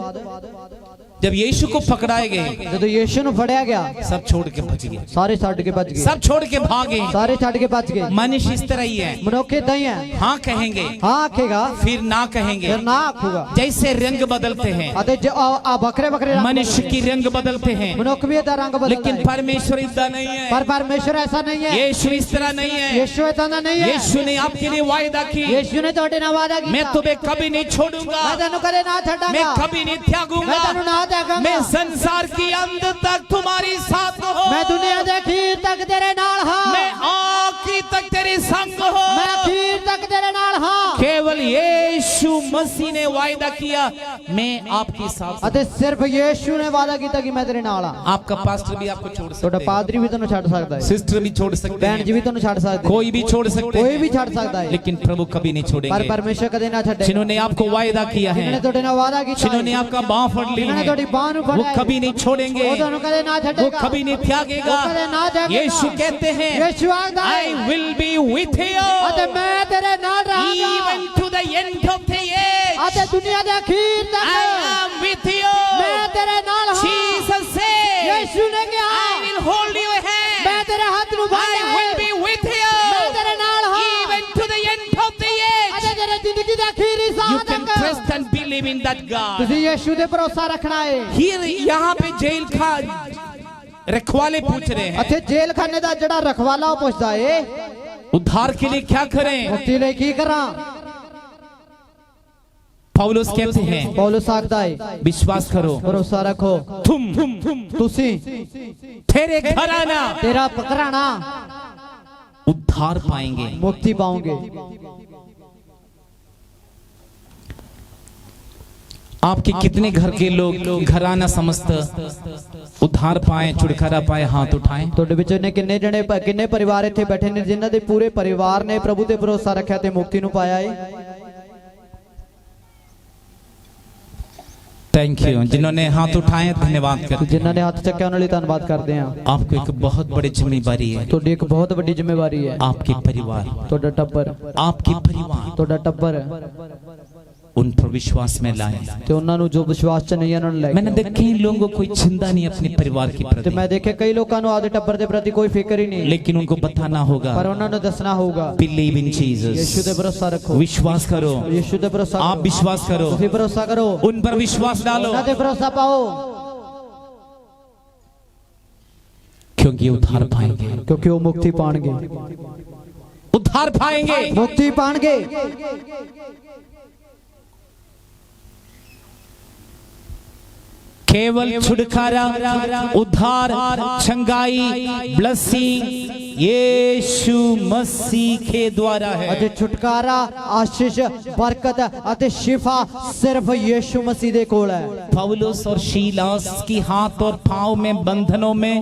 जब यीशु को पकड़ाए गए, ਜਦੋਂ ਯੀਸ਼ੂ ਨੂੰ ਫੜਿਆ ਗਿਆ, सब छोड़ के भज गए, ਸਾਰੇ ਛੱਡ ਕੇ ਭੱਜ ਗਏ। सब छोड़ के भागे। ਸਾਰੇ ਛੱਡ ਕੇ ਭੱਜ ਗਏ। मनुष्य इस तरह ही है, ਮਨੁੱਖ ਏਦਾਂ ਹੀ ਹੈ, हाँ कहेंगे ਹਾਂ ਆਖੇਗਾ फिर ना कहेंगे, ਫਿਰ ਨਾ ਆਖੂਗਾ। जैसे रंग बदलते हैं, ਅਤੇ ਵੱਖਰੇ ਵੱਖਰੇ ਰੰਗ मनुष्य की रंग बदलते हैं, ਮਨੁੱਖ ਵੀ ਏਦਾਂ ਰੰਗ ਬਦਲਦਾ लेकिन ਹੈ, परमेश्वर इतना नहीं है। ਪਰ ਪਰਮੇਸ਼ਰ ਐਸਾ ਨਹੀਂ ਹੈ। यीशु इस तरह नहीं है। ਯੀਸ਼ੂ ਏਦਾਂ ਦਾ ਨਹੀਂ ਹੈ। यीशु ने आपके लिए वायदा की, ਯੀਸ਼ੂ ਨੇ ਤੁਹਾਡੇ ਨਾਲ ਵਾਅਦਾ मैं ਕੀਤਾ, तुम्हें कभी नहीं छोड़ूंगा, ਮੈਂ ਤੈਨੂੰ ਕਦੇ ਨਾ मैं ਛੱਡਾਂਗਾ, कभी नहीं ਮੈਂ त्यागूंगा, ਤੈਨੂੰ ਨਾ ਤਿਆਗਾਂਗਾ, मैं संसार की अंत तक तुम्हारी साथ हो, ਮੈਂ ਦੁਨੀਆ ਦੇ ਅਖੀਰ ਤੱਕ ਤੇਰੇ ਨਾਲ ਹਾਂ, मैं आखिरी तक तेरे संग हो। ਮੈਂ ਅਖੀਰ तक तेरे नाल हां। केवल यीशु मसीह ने वायदा किया, मैं आपके साथ। ਅਤੇ ਸਿਰਫ ਯੀਸ਼ੂ ਨੇ ਵਾਅਦਾ ਕੀਤਾ ਕਿ ਮੈਂ ਤੇਰੇ ਨਾਲ ਆ। आपका पास्टर भी आपको छोड़ ਤੁਹਾਡਾ सकता है, ਪਾਦਰੀ ਵੀ ਤੁਹਾਨੂੰ ਛੱਡ ਸਕਦਾ ਹੈ, सिस्टर भी छोड़ सकते ਭੈਣ ਜੀ हैं, ਵੀ ਤੁਹਾਨੂੰ ਛੱਡ ਸਕਦੇ ਹੈ, कोई भी छोड़ सकते ਕੋਈ ਵੀ हैं, ਛੱਡ ਸਕਦਾ ਹੈ, लेकिन प्रभु कभी नहीं ਪਰ छोड़ेंगे। ਪਰਮੇਸ਼ਰ ਕਦੇ ਨਾ ਛੱਡੇਗਾ। जिन्होंने आपको वायदा किया ਜਿਨ੍ਹਾਂ ਨੇ है, ਤੁਹਾਡੇ ਨਾਲ ਵਾਅਦਾ ਕੀਤਾ ਹੈ, जिन्होंने आपका बाह फड़ ली ਜਿਨ੍ਹਾਂ ਨੇ है, ਤੁਹਾਡੀ ਬਾਹ ਨੂੰ वो ਫੜਿਆ ਹੈ, कभी नहीं छोड़ेंगे, ਉਹ ਤੁਹਾਨੂੰ ਕਦੇ ਨਾ वो ਛੱਡੇਗਾ, कभी नहीं त्यागेगा। वो कदे ना त्यागेगा। यीशु कहते हैं, ਯੀਸ਼ੂ ਆਖਦਾ ਹੈ, I will be with ਅਤੇ you ਮੈਂ ਤੇਰੇ ਨਾਲ ਰਹਾਂਗਾ, even to the end of the age. ਅਤੇ ਦੁਨੀਆ ਦੇ ਅਖੀਰ I ਤੱਕ am with you. ਮੈਂ ਤੇਰੇ ਨਾਲ ਹਾਂ। ਹੱਥ ਨੂੰ I ਬਾਂਧਿਆ will ਹੈ be with ਮੈਂ you ਤੇਰੇ ਨਾਲ ਹਾਂ even to the end of the age. ਅਤੇ ਤੇਰੇ ਜ਼ਿੰਦਗੀ ਦੇ ਅਖੀਰੀ ਸਾਹ You can ਤੱਕ trust and believe in that God. ਤੁਸੀਂ ਯਿਸੂ ਤੇ ਭਰੋਸਾ ਰੱਖਣਾ ਹੈ। Here, यहाँ पे जेल का रखवाले पूछ रहे हैं ਅਤੇ ਜੇਲ੍ਹ ਖਾਨੇ ਦਾ ਜਿਹੜਾ ਰਖਵਾਲਾ ਉਹ ਪੁੱਛਦਾ ਏ उद्धार के लिए क्या करें। ਮੁਕਤੀ ਲਈ ਕੀ ਕਰਾਂ। पौलुस कहते हैं ਪੌਲੁਸ ਆਖਦਾ ਏ विश्वास करो ਭਰੋਸਾ ਰੱਖੋ तुम ਤੁਸੀਂ तेरे घर आना ਤੇਰਾ ਘਰਾਣਾ उद्धार पाएंगे। ਮੁਕਤੀ ਪਾਓਗੇ। आपके कितने घर के लोग घराना समस्त उद्धार पाए छुटकारा पाए हाथ उठाएं। ਤੁਹਾਡੇ ਵਿੱਚੋਂ ਨੇ ਕਿੰਨੇ ਪਰਿਵਾਰ ਇੱਥੇ ਬੈਠੇ ਨੇ ਜਿਨ੍ਹਾਂ ਦੇ ਪੂਰੇ ਪਰਿਵਾਰ ਨੇ ਪ੍ਰਭੂ ਤੇ ਭਰੋਸਾ ਰੱਖਿਆ ਤੇ ਮੁਕਤੀ ਨੂੰ ਪਾਇਆ ਏ। Thank you. जिन्होंने हाथ उठाए धन्यवाद करते हैं। ਜਿਨ੍ਹਾਂ ਨੇ ਹੱਥ ਚੱਕਿਆ ਉਹਨਾਂ ਲਈ ਧੰਨਵਾਦ ਕਰਦੇ ਹਾਂ। आपको एक बहुत बड़ी जिम्मेदारी है। ਤੁਹਾਡੀ ਇੱਕ ਬਹੁਤ ਵੱਡੀ ਜ਼ਿੰਮੇਵਾਰੀ ਹੈ। आपके परिवार ਤੁਹਾਡਾ ਟੱਬਰ आपके परिवार ਤੁਹਾਡਾ ਟੱਬਰ उन पर विश्वास में लाए। ਤੇ ਉਹਨਾਂ ਨੂੰ ਜੋ ਵਿਸ਼ਵਾਸ ਚ ਨਹੀਂ ਉਹਨਾਂ ਨੂੰ ਲੈ मैंने देखे इन लोगों को कोई चिंता नहीं अपने परिवार के ਤੇ प्रति, ਮੈਂ ਦੇਖਿਆ ਕਈ ਲੋਕਾਂ ਨੂੰ ਆਪਦੇ ਟੱਬਰ ਦੇ ਪ੍ਰਤੀ ਕੋਈ ਫਿਕਰ ਹੀ ਨਹੀਂ लेकिन उनको बताना होगा ਪਰ ਉਹਨਾਂ ਨੂੰ ਦੱਸਣਾ ਹੋਊਗਾ बिलीव इन ਯਿਸੂ जीसस। ਤੇ ਭਰੋਸਾ ਰੱਖੋ विश्वास करो, ਯਿਸੂ ਤੇ ਭਰੋਸਾ आप विश्वास करो, ਤੁਸੀਂ ਭਰੋਸਾ ਕਰੋ उन पर विश्वास डालो ਉਹਨਾਂ ਤੇ ਭਰੋਸਾ ਪਾਓ क्योंकि उद्धार पाएंगे। ਕਿਉਂਕਿ ਉਹ ਮੁਕਤੀ ਪਾਣਗੇ उद्धार पाएंगे। ਮੁਕਤੀ ਪਾਣਗੇ। केवल छुटकारा उद्धार चंगाई ब्लेसिंग यीशु मसीह के द्वारा है। ਅਤੇ ਛੁਟਕਾਰਾ ਆਸ਼ੀਸ਼ ਬਰਕਤ ਅਤੇ ਸ਼ਿਫਾ ਸਿਰਫ ਯਿਸੂ ਮਸੀਹ ਦੇ ਕੋਲ ਹੈ। पौलुस और शीलास की हाथ और पांव में बंधनों में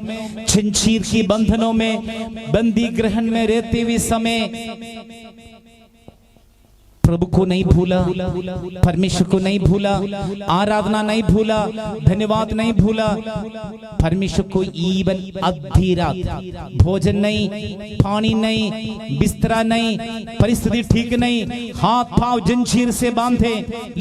जंजीर की बंधनों में बंदी ग्रहण में रहते हुए समय प्रभु को नहीं भूला, परमेश्वर को नहीं भूला, आराधना नहीं भूला, धन्यवाद नहीं भूला। परमेश्वर को इवन आधी रात भोजन नहीं, पानी नहीं, बिस्तरा नहीं, परिस्थिति ठीक नहीं, हाथ पांव जंजीर से बांधे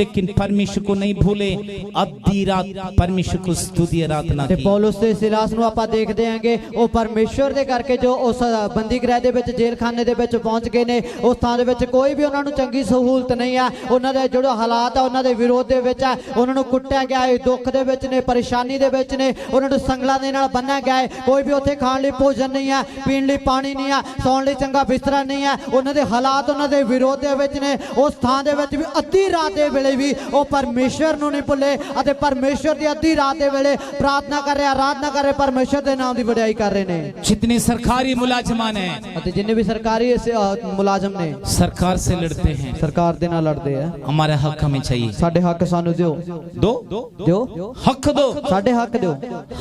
लेकिन परमेश्वर को नहीं भूले। आधी रात परमेश्वर को स्तुति आराधना ਤੇ की। ਪੌਲੁਸ ਤੇ ਸਿਲਾਸ ਨੂੰ ਆਪਾਂ ਦੇਖਦੇ ਆਂਗੇ ਉਹ ਪਰਮੇਸ਼ਵਰ ਦੇ ਕਰਕੇ ਜੋ ਉਸ ਬੰਦੀ ਗ੍ਰਹਿ ਦੇ ਵਿੱਚ ਜੇਲ੍ਹ ਖਾਨੇ ਦੇ ਵਿੱਚ ਪਹੁੰਚ ਗਏ ਨੇ ਉਸ ਥਾਂ ਦੇ ਵਿੱਚ ਕੋਈ ਵੀ ਉਹਨਾਂ ਨੂੰ ਚੰਗੀ ਸਹੂਲਤ ਨਹੀਂ ਆ। ਉਹਨਾਂ ਦੇ ਜਿਹੜੇ ਹਾਲਾਤ ਆ ਉਹਨਾਂ ਦੇ ਵਿਰੋਧ ਦੇ ਵਿੱਚ ਆ। ਉਹਨਾਂ ਨੂੰ ਕੁੱਟਿਆ ਗਿਆ ਹੈ, ਦੁੱਖ ਦੇ ਵਿੱਚ ਨੇ, ਪਰੇਸ਼ਾਨੀ ਦੇ ਵਿੱਚ ਨੇ, ਉਹਨਾਂ ਨੂੰ ਸੰਗਲਾਂ ਦੇ ਨਾਲ ਬੰਨਿਆ ਗਿਆ ਹੈ। ਕੋਈ ਵੀ ਉੱਥੇ ਖਾਣ ਲਈ ਭੋਜਨ ਨਹੀਂ ਆ, ਪੀਣ ਲਈ ਪਾਣੀ ਨਹੀਂ ਆ, ਸੌਣ ਲਈ ਚੰਗਾ ਬਿਸਤਰਾ ਨਹੀਂ ਆ। ਉਹਨਾਂ ਦੇ ਹਾਲਾਤ ਉਹਨਾਂ ਦੇ ਵਿਰੋਧ ਦੇ ਵਿੱਚ ਨੇ। ਉਸ ਥਾਂ ਦੇ ਵਿੱਚ ਵੀ ਅੱਧੀ ਰਾਤ ਦੇ ਵੇਲੇ ਵੀ ਉਹ ਪਰਮੇਸ਼ਵਰ ਨੂੰ ਨਹੀਂ ਭੁੱਲੇ ਅਤੇ ਪਰਮੇਸ਼ਵਰ ਦੀ ਅੱਧੀ ਰਾਤ ਦੇ ਵੇਲੇ ਪ੍ਰਾਰਥਨਾ ਕਰ ਰਹੇ, ਆਰਾਧਨਾ ਕਰ ਰਹੇ, ਪਰਮੇਸ਼ਵਰ ਦੇ ਨਾਮ ਦੀ ਵਡਿਆਈ ਕਰ ਰਹੇ ਨੇ। जितने सरकारी मुलाजमान हैं ਅਤੇ ਜਿੰਨੇ ਵੀ ਸਰਕਾਰੀ ਮੁਲਾਜ਼ਮ ਨੇ सरकार से लड़ते हैं। ਸਰਕਾਰ ਦੇ ਨਾਲ ਲੜਦੇ ਆ। हमारा हक हमें चाहिए। ਸਾਡੇ ਹੱਕ ਸਾਨੂੰ ਦਿਓ दो हक दो। ਸਾਡੇ ਹੱਕ ਦਿਓ।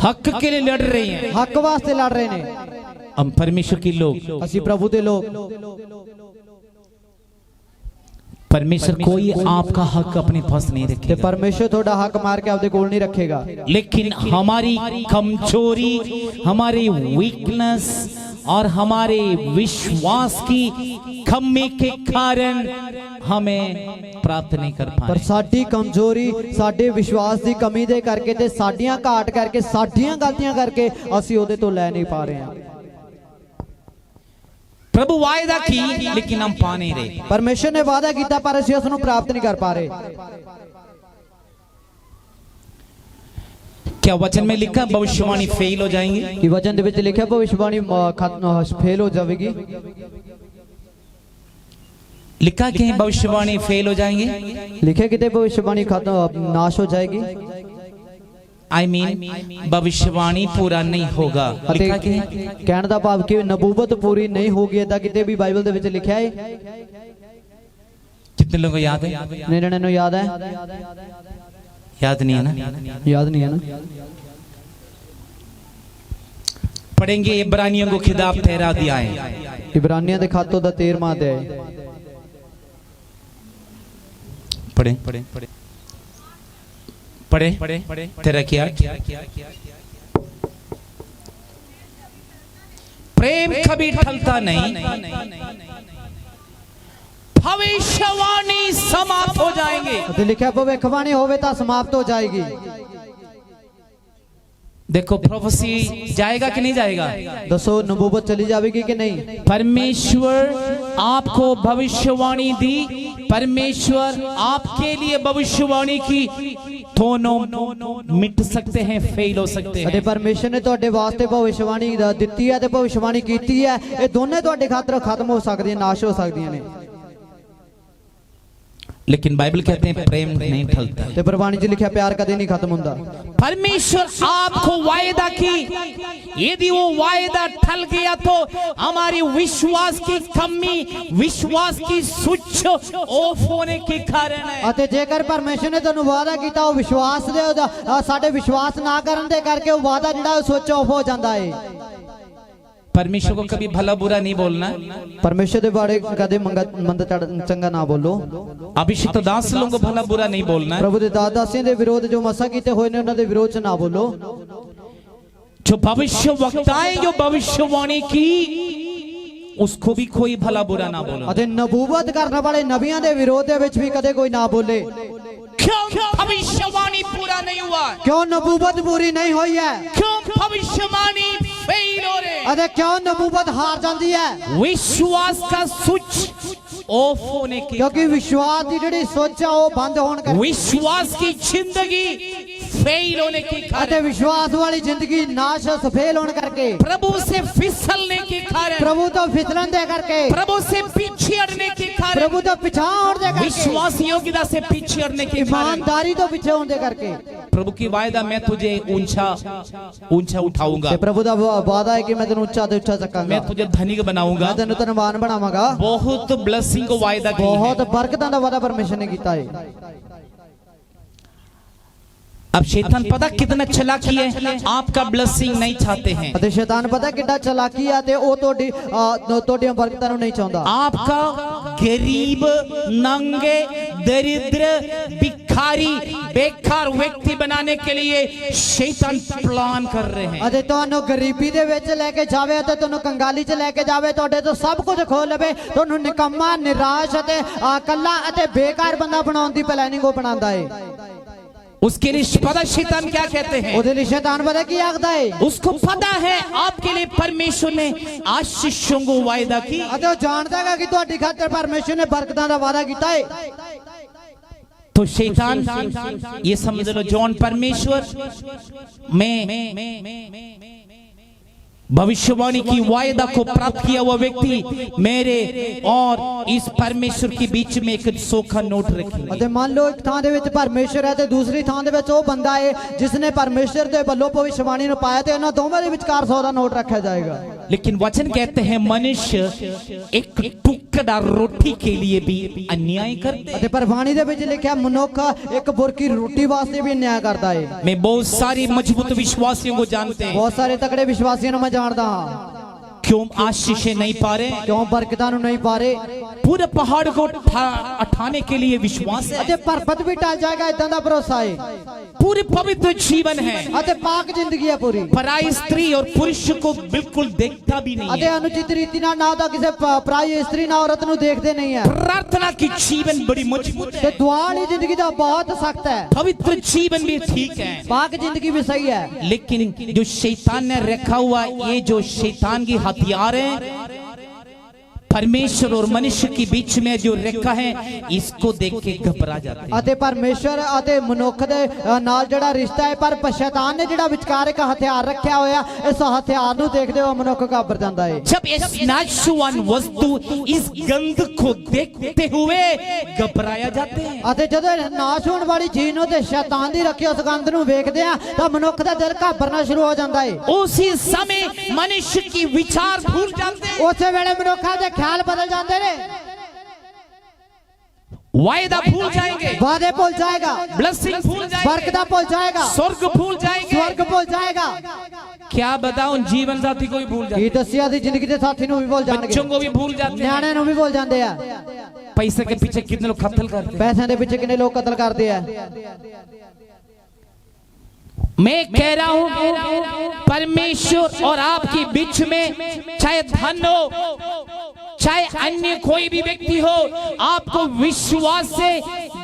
हक के लिए लड़ रहे हैं। ਹੱਕ ਵਾਸਤੇ ਲੜ ਰਹੇ ਨੇ। हम परमेश्वर के लोग, ਅਸੀਂ ਪ੍ਰਭੂ ਦੇ ਲੋਕ। परमेश्वर कोई आपका हक अपने पास नहीं ਤੇ रखेगा, ਪਰਮੇਸ਼ਰ ਤੁਹਾਡਾ ਹੱਕ ਮਾਰ ਕੇ ਆਪਦੇ ਕੋਲ ਨਹੀਂ ਰੱਖੇਗਾ। लेकिन हमारी कमजोरी, हमारी वीकनेस और हमारे विश्वास की कमी के कारण हमें प्राप्त नहीं कर ਪਰ पाए। ਸਾਡੀ ਕਮਜ਼ੋਰੀ, ਸਾਡੇ ਵਿਸ਼ਵਾਸ ਦੀ ਕਮੀ ਦੇ ਕਰਕੇ ਤੇ ਸਾਡੀਆਂ ਘਾਟ ਕਰਕੇ, ਸਾਡੀਆਂ ਗਲਤੀਆਂ ਕਰਕੇ ਅਸੀਂ ਉਹਦੇ ਤੋਂ ਲੈ ਨਹੀਂ ਪਾ ਰਹੇ ਹਾਂ। प्रभु वायदा की लेकिन हम पा नहीं रहे। ਪਰਮੇਸ਼ਰ ਨੇ ਵਾਅਦਾ ਕੀਤਾ ਪਰ ਅਸੀਂ ਉਸ ਨੂੰ ਪ੍ਰਾਪਤ ਨਹੀਂ ਕਰ ਪਾ ਰਹੇ। क्या वचन में लिखा भविष्यवाणी फेल हो जाएंगी? ਕਿ ਵਚਨ ਦੇ ਵਿੱਚ ਲਿਖਿਆ ਭਵਿੱਖਬਾਣੀ ਫੇਲ ਹੋ ਜਾਵੇਗੀ। लिखा कि भविष्यवाणी फेल हो जाएंगे। ਲਿਖਿਆ ਕਿਤੇ ਭਵਿੱਖਬਾਣੀ ਨਾਸ਼ ਹੋ ਜਾਏਗੀ। I mean भविष्यवाणी पूरा नहीं होगा। ਅਤੇ लिखा कि ਕਹਿਣ ਦਾ ਭਾਵ ਕਿ ਨਬੂਵਤ ਪੂਰੀ ਨਹੀਂ ਹੋਗੀ ਏਦਾਂ ਕਿਤੇ ਵੀ ਬਾਈਬਲ ਦੇ ਵਿੱਚ ਲਿਖਿਆ ਹੈ। कितने लोगों को याद है? ਨਿਰਣੇ ਨੂੰ ਯਾਦ ਹੈ? याद नहीं है ना? ਯਾਦ ਨਹੀਂ ਹੈ ਨਾ? पढ़ेंगे इब्रानियों को खिताब 13 अध्याय। ਇਬਰਾਨੀਆਂ ਦੇ ਖਾਤੋਂ ਦਾ 13ਵਾਂ ਅਧਿਆय। पढ़े तेरा क्या प्रेम कभी टलता नहीं, भविष्यवाणी समाप्त हो जाएंगे। ਅਤੇ ਲਿਖਿਆ ਭਵਿੱਖਬਾਣੀ ਹੋਵੇ ਤਾਂ ਸਮਾਪਤ ਹੋ ਜਾਏਗੀ। देखो प्रोफेसी जाएगा कि नहीं जाएगा? दसो नबूवत चली जाएगी कि नहीं? परमेश्वर आपको भविष्यवाणी दी, परमेश्वर आपके लिए भविष्यवाणी की, दोनों मिट सकते हैं, फेल हो सकते ਅਤੇ हैं। ਪਰਮੇਸ਼ਰ ਨੇ ਤੁਹਾਡੇ ਵਾਸਤੇ ਭਵਿੱਖਬਾਣੀ ਦਿੱਤੀ ਹੈ ਤੇ ਭਵਿੱਖਬਾਣੀ ਕੀਤੀ ਹੈ, ਇਹ ਦੋਨੇ ਤੁਹਾਡੇ ਖਾਤਰ ਖਤਮ ਹੋ ਸਕਦੀਆਂ, ਨਾਸ਼ ਹੋ ਸਕਦੀਆਂ ਨੇ। लेकिन बाइबल कहते हैं प्रेम नहीं टलता। ਤੇ ਪ੍ਰਵਾਨੀ 'ਚ ਲਿਖਿਆ ਪਿਆਰ ਕਦੇ ਨਹੀਂ ਖਤਮ ਹੁੰਦਾ। परमेश्वर आपको वायदा की, यदि वो वायदा टल गया तो हमारी विश्वास की कमी, विश्वास की स्विच ऑफ होने के कारण है। ਅਤੇ ਜੇਕਰ ਪਰਮੇਸ਼ਰ ਨੇ ਤੁਹਾਨੂੰ ਵਾਅਦਾ ਕੀਤਾ, ਉਹ ਵਿਸ਼ਵਾਸ ਦੇ ਸਾਡੇ ਵਿਸ਼ਵਾਸ ਨਾ ਕਰਨ ਦੇ ਕਰਕੇ ਉਹ ਵਾਅਦਾ ਜਿਹੜਾ ਉਹ ਸਵਿਚ ਆਫ ਹੋ ਜਾਂਦਾ ਹੈ। परमेश्वर को कभी भला बुरा नहीं बोलना। ਪਰਮੇਸ਼ਰ ਦੇ ਬਾਰੇ ਕਦੇ ਮੰਦ ਚੰਗਾ ਨਾ ਬੋਲੋ। अभिषिक्त दास लोगों को भला बुरा नहीं बोलना। ਪ੍ਰਭੂ ਦੇ ਦਾਸਾਂ ਦੇ ਵਿਰੋਧ ਜੋ ਮਸਾ ਕੀਤੇ ਹੋਏ ਨੇ ਉਹਨਾਂ ਦੇ ਵਿਰੋਧ 'ਚ ਨਾ ਬੋਲੋ। जो भविष्यवक्ताएं जो भविष्यवाणी की, उसको भी कोई भला बुरा ना बोलो। ਅਤੇ ਨਬੂਵਤ ਕਰਨ ਵਾਲੇ ਨਬੀਆਂ ਦੇ ਵਿਰੋਧ ਦੇ ਵਿੱਚ ਵੀ ਕਦੇ ਕੋਈ ਨਾ ਬੋਲੇ। क्यों भविष्यवाणी पूरा नहीं हुआ? ਕਿਉਂ ਨਬੂਵਤ ਪੂਰੀ ਨਹੀਂ ਹੋਈ ਹੈ? क्यों भविष्यवाणी फेल हो रहे? ਅਤੇ ਕਿਉਂ ਨਬੂਵਤ ਹਾਰ ਜਾਂਦੀ ਹੈ? विश्वास का स्विच ऑफ होने की, ਕਿਉਂਕਿ ਵਿਸ਼ਵਾਸ ਦੀ ਜਿਹੜੀ ਸੋਚ ਆ ਉਹ ਬੰਦ ਹੋਣ ਕਰਕੇ, विश्वास की जिंदगी फेल होने की ਅਤੇ कारण, ਵਿਸ਼ਵਾਸ ਵਾਲੀ ਜ਼ਿੰਦਗੀ ਨਾਸ਼ ਸਫੇਲ ਹੋਣ ਕਰਕੇ, प्रभु से फिसलने के कारण, ਪ੍ਰਭੂ ਤੋਂ ਫਿਸਲਣ ਦੇ ਕਰਕੇ, प्रभु से पीछे हटने के कारण, ਪ੍ਰਭੂ ਤੋਂ ਪਿਛਾਂ ਹੋਣ ਦੇ ਕਰਕੇ, विश्वास योग्यता से पीछे हटने के कारण, ईमानदारी ਤੋਂ ਪਿੱਛੇ ਹੋਣ ਦੇ ਕਰਕੇ। प्रभु की वायदा मैं तुझे ऊंचा ऊंचा उठाऊंगा, ਤੇ ਪ੍ਰਭੂ ਦਾ ਵਾਅਦਾ ਹੈ ਕਿ ਮੈਂ ਤੈਨੂੰ ਉੱਚਾ ਤੇ ਉੱਚਾ ਚੱਕਾਂਗਾ, मैं तुझे धनिक बनाऊंगा। ਮੈਂ ਤੈਨੂੰ ਧਨਵਾਨ ਬਣਾਵਾਂਗਾ। बहुत ब्लेसिंग को वायदा की है। ਬਹੁਤ ਬਰਕਤਾਂ ਦਾ ਵਾਅਦਾ ਪਰਮੇਸ਼ਰ ਨੇ ਕੀਤਾ ਹੈ। अब शैतान पता कितना चालाकी है, आपका ब्लेसिंग नहीं चाहते हैं। ਅਤੇ ਸ਼ੈਤਾਨ ਪਤਾ ਕਿੱਡਾ ਚਾਲਾਕੀ ਆ, ਤੇ ਉਹ ਤੁਹਾਡੀਆਂ ਬਰਕਤਾਂ ਨੂੰ ਨਹੀਂ ਚਾਹੁੰਦਾ। आपका गरीब, नंगे, दरिद्र, भिखारी, बेकार व्यक्ति बनाने के लिए शैतान प्लान कर रहे हैं। ਅਤੇ ਤੁਹਾਨੂੰ ਗਰੀਬੀ ਦੇ ਵਿੱਚ ਲੈ ਕੇ ਜਾਵੇ ਅਤੇ ਤੁਹਾਨੂੰ ਕੰਗਾਲੀ 'ਚ ਲੈ ਕੇ ਜਾਵੇ, ਤੁਹਾਡੇ ਤੋਂ ਸਭ ਕੁਝ ਖੋਹ ਲਵੇ, ਤੁਹਾਨੂੰ ਨਿਕੰਮਾ, ਨਿਰਾਸ਼ ਅਤੇ ਇਕੱਲਾ ਅਤੇ ਬੇਕਾਰ ਬੰਦਾ ਬਣਾਉਣ ਦੀ ਪਲੈਨਿੰਗ ਉਹ ਬਣਾਉਂਦਾ ਹੈ। उसके लिए पता शैतान क्या कहते हैं? ਉਹਦੇ ਲਈ ਸ਼ੈਤਾਨ ਪਤਾ ਕੀ ਆਖਦਾ ਹੈ? उसको पता है आपके लिए परमेश्वर ने आशीषों को वायदा की। ਅਤੇ ਉਹ ਜਾਣਦਾ ਹੈ ਕਿ ਤੁਹਾਡੀ ਖਾਤਰ ਪਰਮੇਸ਼ਰ ਨੇ ਬਰਕਤਾਂ ਦਾ ਵਾਅਦਾ ਕੀਤਾ ਹੈ। तो शैतान ये समझ लो, जॉन परमेश्वर में भविष्यवाणी की वायदा को प्राप्त किया हुआ व्यक्ति मेरे और इस परमेश्वर के बीच में एक सोखा नोट रखी। ਅਤੇ ਮੰਨ ਲਓ ਇੱਕ ਥਾਂ ਦੇ ਵਿੱਚ ਪਰਮੇਸ਼ਰ ਹੈ ਤੇ ਦੂਸਰੀ ਥਾਂ ਦੇ ਵਿੱਚ ਉਹ ਬੰਦਾ ਹੈ ਜਿਸ ਨੇ ਪਰਮੇਸ਼ਰ ਦੇ ਵੱਲੋਂ ਭਵਿੱਖਬਾਣੀ ਨੂੰ ਪਾਇਆ, ਤੇ ਉਹਨਾਂ ਦੋਵਾਂ ਦੇ ਵਿਚਕਾਰ 100 ਦਾ ਨੋਟ ਰੱਖਿਆ ਜਾਏਗਾ। लेकिन वचन कहते हैं मनुष्य एक टुकड़ा रोटी के लिए भी अन्याय करते हैं। ਅਤੇ ਪਰਵਾਨੀ ਦੇ ਵਿੱਚ लिखा मनुख एक बुरकी रोटी वास्ते भी अन्याय करता है। मैं बहुत सारी मजबूत विश्वासियों को जानते हैं। बहुत सारे तकड़े विश्वासियों ਨੂੰ ਮੈਂ ਜਾਣਦਾ ਹਾਂ। क्यों आशीषें नहीं पा रहे? ਕਿਉਂ ਬਰਕਤਾਂ ਨੂੰ ਨਹੀਂ ਪਾ ਰਹੇ? पूरे पहाड़ को उठाने के लिए विश्वास है। ਅਤੇ ਪਰਬਤ ਵੀ ਟਲ ਜਾਏਗਾ, ਇਦਾਂ ਦਾ ਭਰੋਸਾ ਹੈ। पूरे पवित्र जीवन है। ਅਤੇ ਪਾਕ ਜ਼ਿੰਦਗੀ ਹੈ ਪੂਰੀ। पराई स्त्री और पुरुष को बिल्कुल देखता भी नहीं ਅਤੇ है। ਅਨੁਚਿਤ ਰੀਤੀ ਨਾਲ ਨਾ ਤਾਂ ਕਿਸੇ ਪਰਾਈ ਇਸਤਰੀ ਨਾ ਔਰਤ ਨੂੰ ਦੇਖਦੇ ਨਹੀਂ ਹੈ। प्रार्थना की जीवन बड़ी मजबूत ਤੇ है। ਦੁਆ ਵਾਲੀ ਜ਼ਿੰਦਗੀ ਤਾਂ ਬਹੁਤ ਸਖਤ ਹੈ। पवित्र जीवन भी ठीक है। पाक जिंदगी भी सही है। लेकिन जो शैतान ने रखा हुआ ये जो शैतान की हथियार है, परमेश्वर और मनुष्य के बीच में जो रखा है, इसको देख के घबरा जाते हैं। ਅਤੇ ਪਰਮੇਸ਼ਰ ਅਤੇ ਮਨੁੱਖ ਦੇ ਨਾਲ ਜਿਹੜਾ ਰਿਸ਼ਤਾ ਹੈ, ਪਰ ਸ਼ੈਤਾਨ ਨੇ ਜਿਹੜਾ ਵਿਚਕਾਰ ਇੱਕ ਹਥਿਆਰ ਰੱਖਿਆ ਹੋਇਆ, ਇਸ ਹਥਿਆਰ ਨੂੰ ਦੇਖਦੇ ਹੋਏ ਮਨੁੱਖ ਘਬਰ ਜਾਂਦਾ ਹੈ। जब इस नाशवान वस्तु इस गंध को देखते हुए घबराया जाते हैं। ਅਤੇ ਜਦੋਂ ਨਾਸ਼ ਹੋਣ ਵਾਲੀ ਚੀਜ਼ ਨੂੰ ਤੇ ਸ਼ੈਤਾਨ ਦੀ ਰੱਖੀ ਉਸ ਗੰਧ ਨੂੰ ਵੇਖਦੇ ਆ ਤਾਂ ਮਨੁੱਖ ਦਾ ਦਿਲ ਘਬਰਨਾ ਸ਼ੁਰੂ ਹੋ ਜਾਂਦਾ ਹੈ। उसी समय मनुष्य की विचार भूल जाते हैं, ਉਸੇ ਵੇਲੇ ਮਨੁੱਖਾਂ ਦੇ ਖਿਆਲ ਬਦਲ ਜਾਂਦੇ ਨੇ, वायदा भूल जाएंगे, ਵਾਅਦੇ ਭੁੱਲ ਜਾਏਗਾ, ब्लेसिंग भूल जाएंगे, ਬਰਕਤਾਂ ਭੁੱਲ ਜਾਏਗਾ, स्वर्ग भूल जाएंगे। स्वर्ग भूल जाएगा। क्या बताऊं, जीवन साथी को भी भूल जाते ਕੀ ਦੱਸਿਆ ਦੀ ਜ਼ਿੰਦਗੀ ਦੇ ਸਾਥੀ ਨੂੰ ਵੀ ਭੁੱਲ हैं, ਜਾਣਗੇ, बच्चों को भी भूल जाते हैं। ਨਿਆਣਿਆਂ ਨੂੰ ਵੀ ਭੁੱਲ ਜਾਂਦੇ ਆ। पैसे के पीछे कितने लोग कत्ल करते हैं। ਪੈਸਿਆਂ ਦੇ ਪਿੱਛੇ ਕਿੰਨੇ ਲੋਕ ਕਤਲ ਕਰਦੇ ਆ। मैं कह रहा हूं परमेश्वर और आपके बीच में चाहे धन हो, चाहे अन्य कोई भी व्यक्ति हो, आपको विश्वास से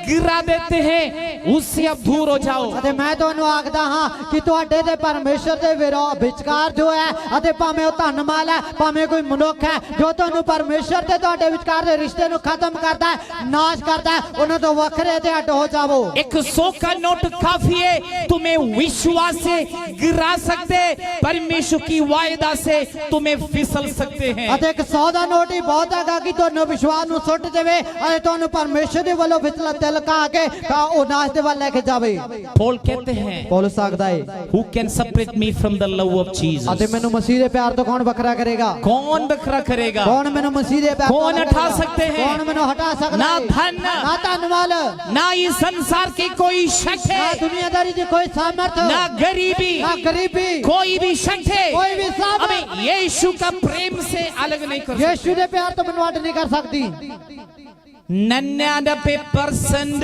गिरा देते हैं, उससे अब दूर हो जाओ। ਅਤੇ ਮੈਂ ਤੁਹਾਨੂੰ ਆਖਦਾ ਹਾਂ ਕਿ ਤੁਹਾਡੇ ਤੇ ਪਰਮੇਸ਼ਰ ਦੇ ਵਿਚਕਾਰ ਜੋ ਹੈ ਅਤੇ ਭਾਵੇਂ ਉਹ ਧੰਨਮਾਲ ਹੈ ਭਾਵੇਂ ਕੋਈ ਮਨੁੱਖ ਹੈ ਜੋ ਤੁਹਾਨੂੰ ਪਰਮੇਸ਼ਰ ਤੇ ਤੁਹਾਡੇ ਵਿਚਕਾਰ ਦੇ ਰਿਸ਼ਤੇ ਨੂੰ ਖਤਮ ਕਰਦਾ ਹੈ ਨਾਸ਼ ਕਰਦਾ ਹੈ ਉਹਨਾਂ ਤੋਂ ਵੱਖਰੇ ਤੇ ਅੱਡ ਹੋ ਜਾਵੋ। एक 100 का नोट काफी है, तुम्हें विश्वास से गिरा सकते, परमेश्वर की वायदा से तुम्हें फिसल सकते हैं। ਅਤੇ 100 ਦਾ ਨੋਟ ਹੀ ਬਹੁਤ ਹੈਗਾ ਕਿ ਤੁਹਾਨੂੰ ਵਿਸ਼ਵਾਸ ਨੂੰ ਸੁੱਟ ਦੇਵੇ ਅਤੇ ਤੁਹਾਨੂੰ ਪਰਮੇਸ਼ਰ ਦੇ ਵੱਲੋਂ ਫਿਸਲਾ ਤਿਲਕਾ ਕੇ ਉਹ ਨਾਸ਼ ਦੇ ਵੱਲ ਲੈ ਕੇ ਜਾਵੇ। पौल कहते हैं, ਪੌਲਸ ਆਖਦਾ ਹੈ Who can separate me from the love of Jesus? ਅਤੇ ਮੈਨੂੰ ਮਸੀਹ ਦੇ ਪਿਆਰ ਤੋਂ ਕੌਣ ਵੱਖਰਾ ਕਰੇਗਾ? कौन बखरा करेगा? ਕੌਣ ਮੈਨੂੰ ਮਸੀਹ ਦੇ ਪਿਆਰ ਤੋਂ कौन ਵੱਖਰਾ हटा ਕਰੇਗਾ? सकते हैं? ਕੌਣ ਮੈਨੂੰ ਹਟਾ ਸਕਦਾ ना ਹੈ? धन, ਨਾ ਧੰਨਵਾਦ ना इस संसार की कोई शक ना है, दुनियादारी की कोई सामर्थ ना गरीबी, ना गरीबी कोई भी शक है, कोई भी सामर्थ हमें यीशु का प्रेम से अलग नहीं कर सकते। यीशु के प्यार तो बनवाट नहीं कर सकती। 99%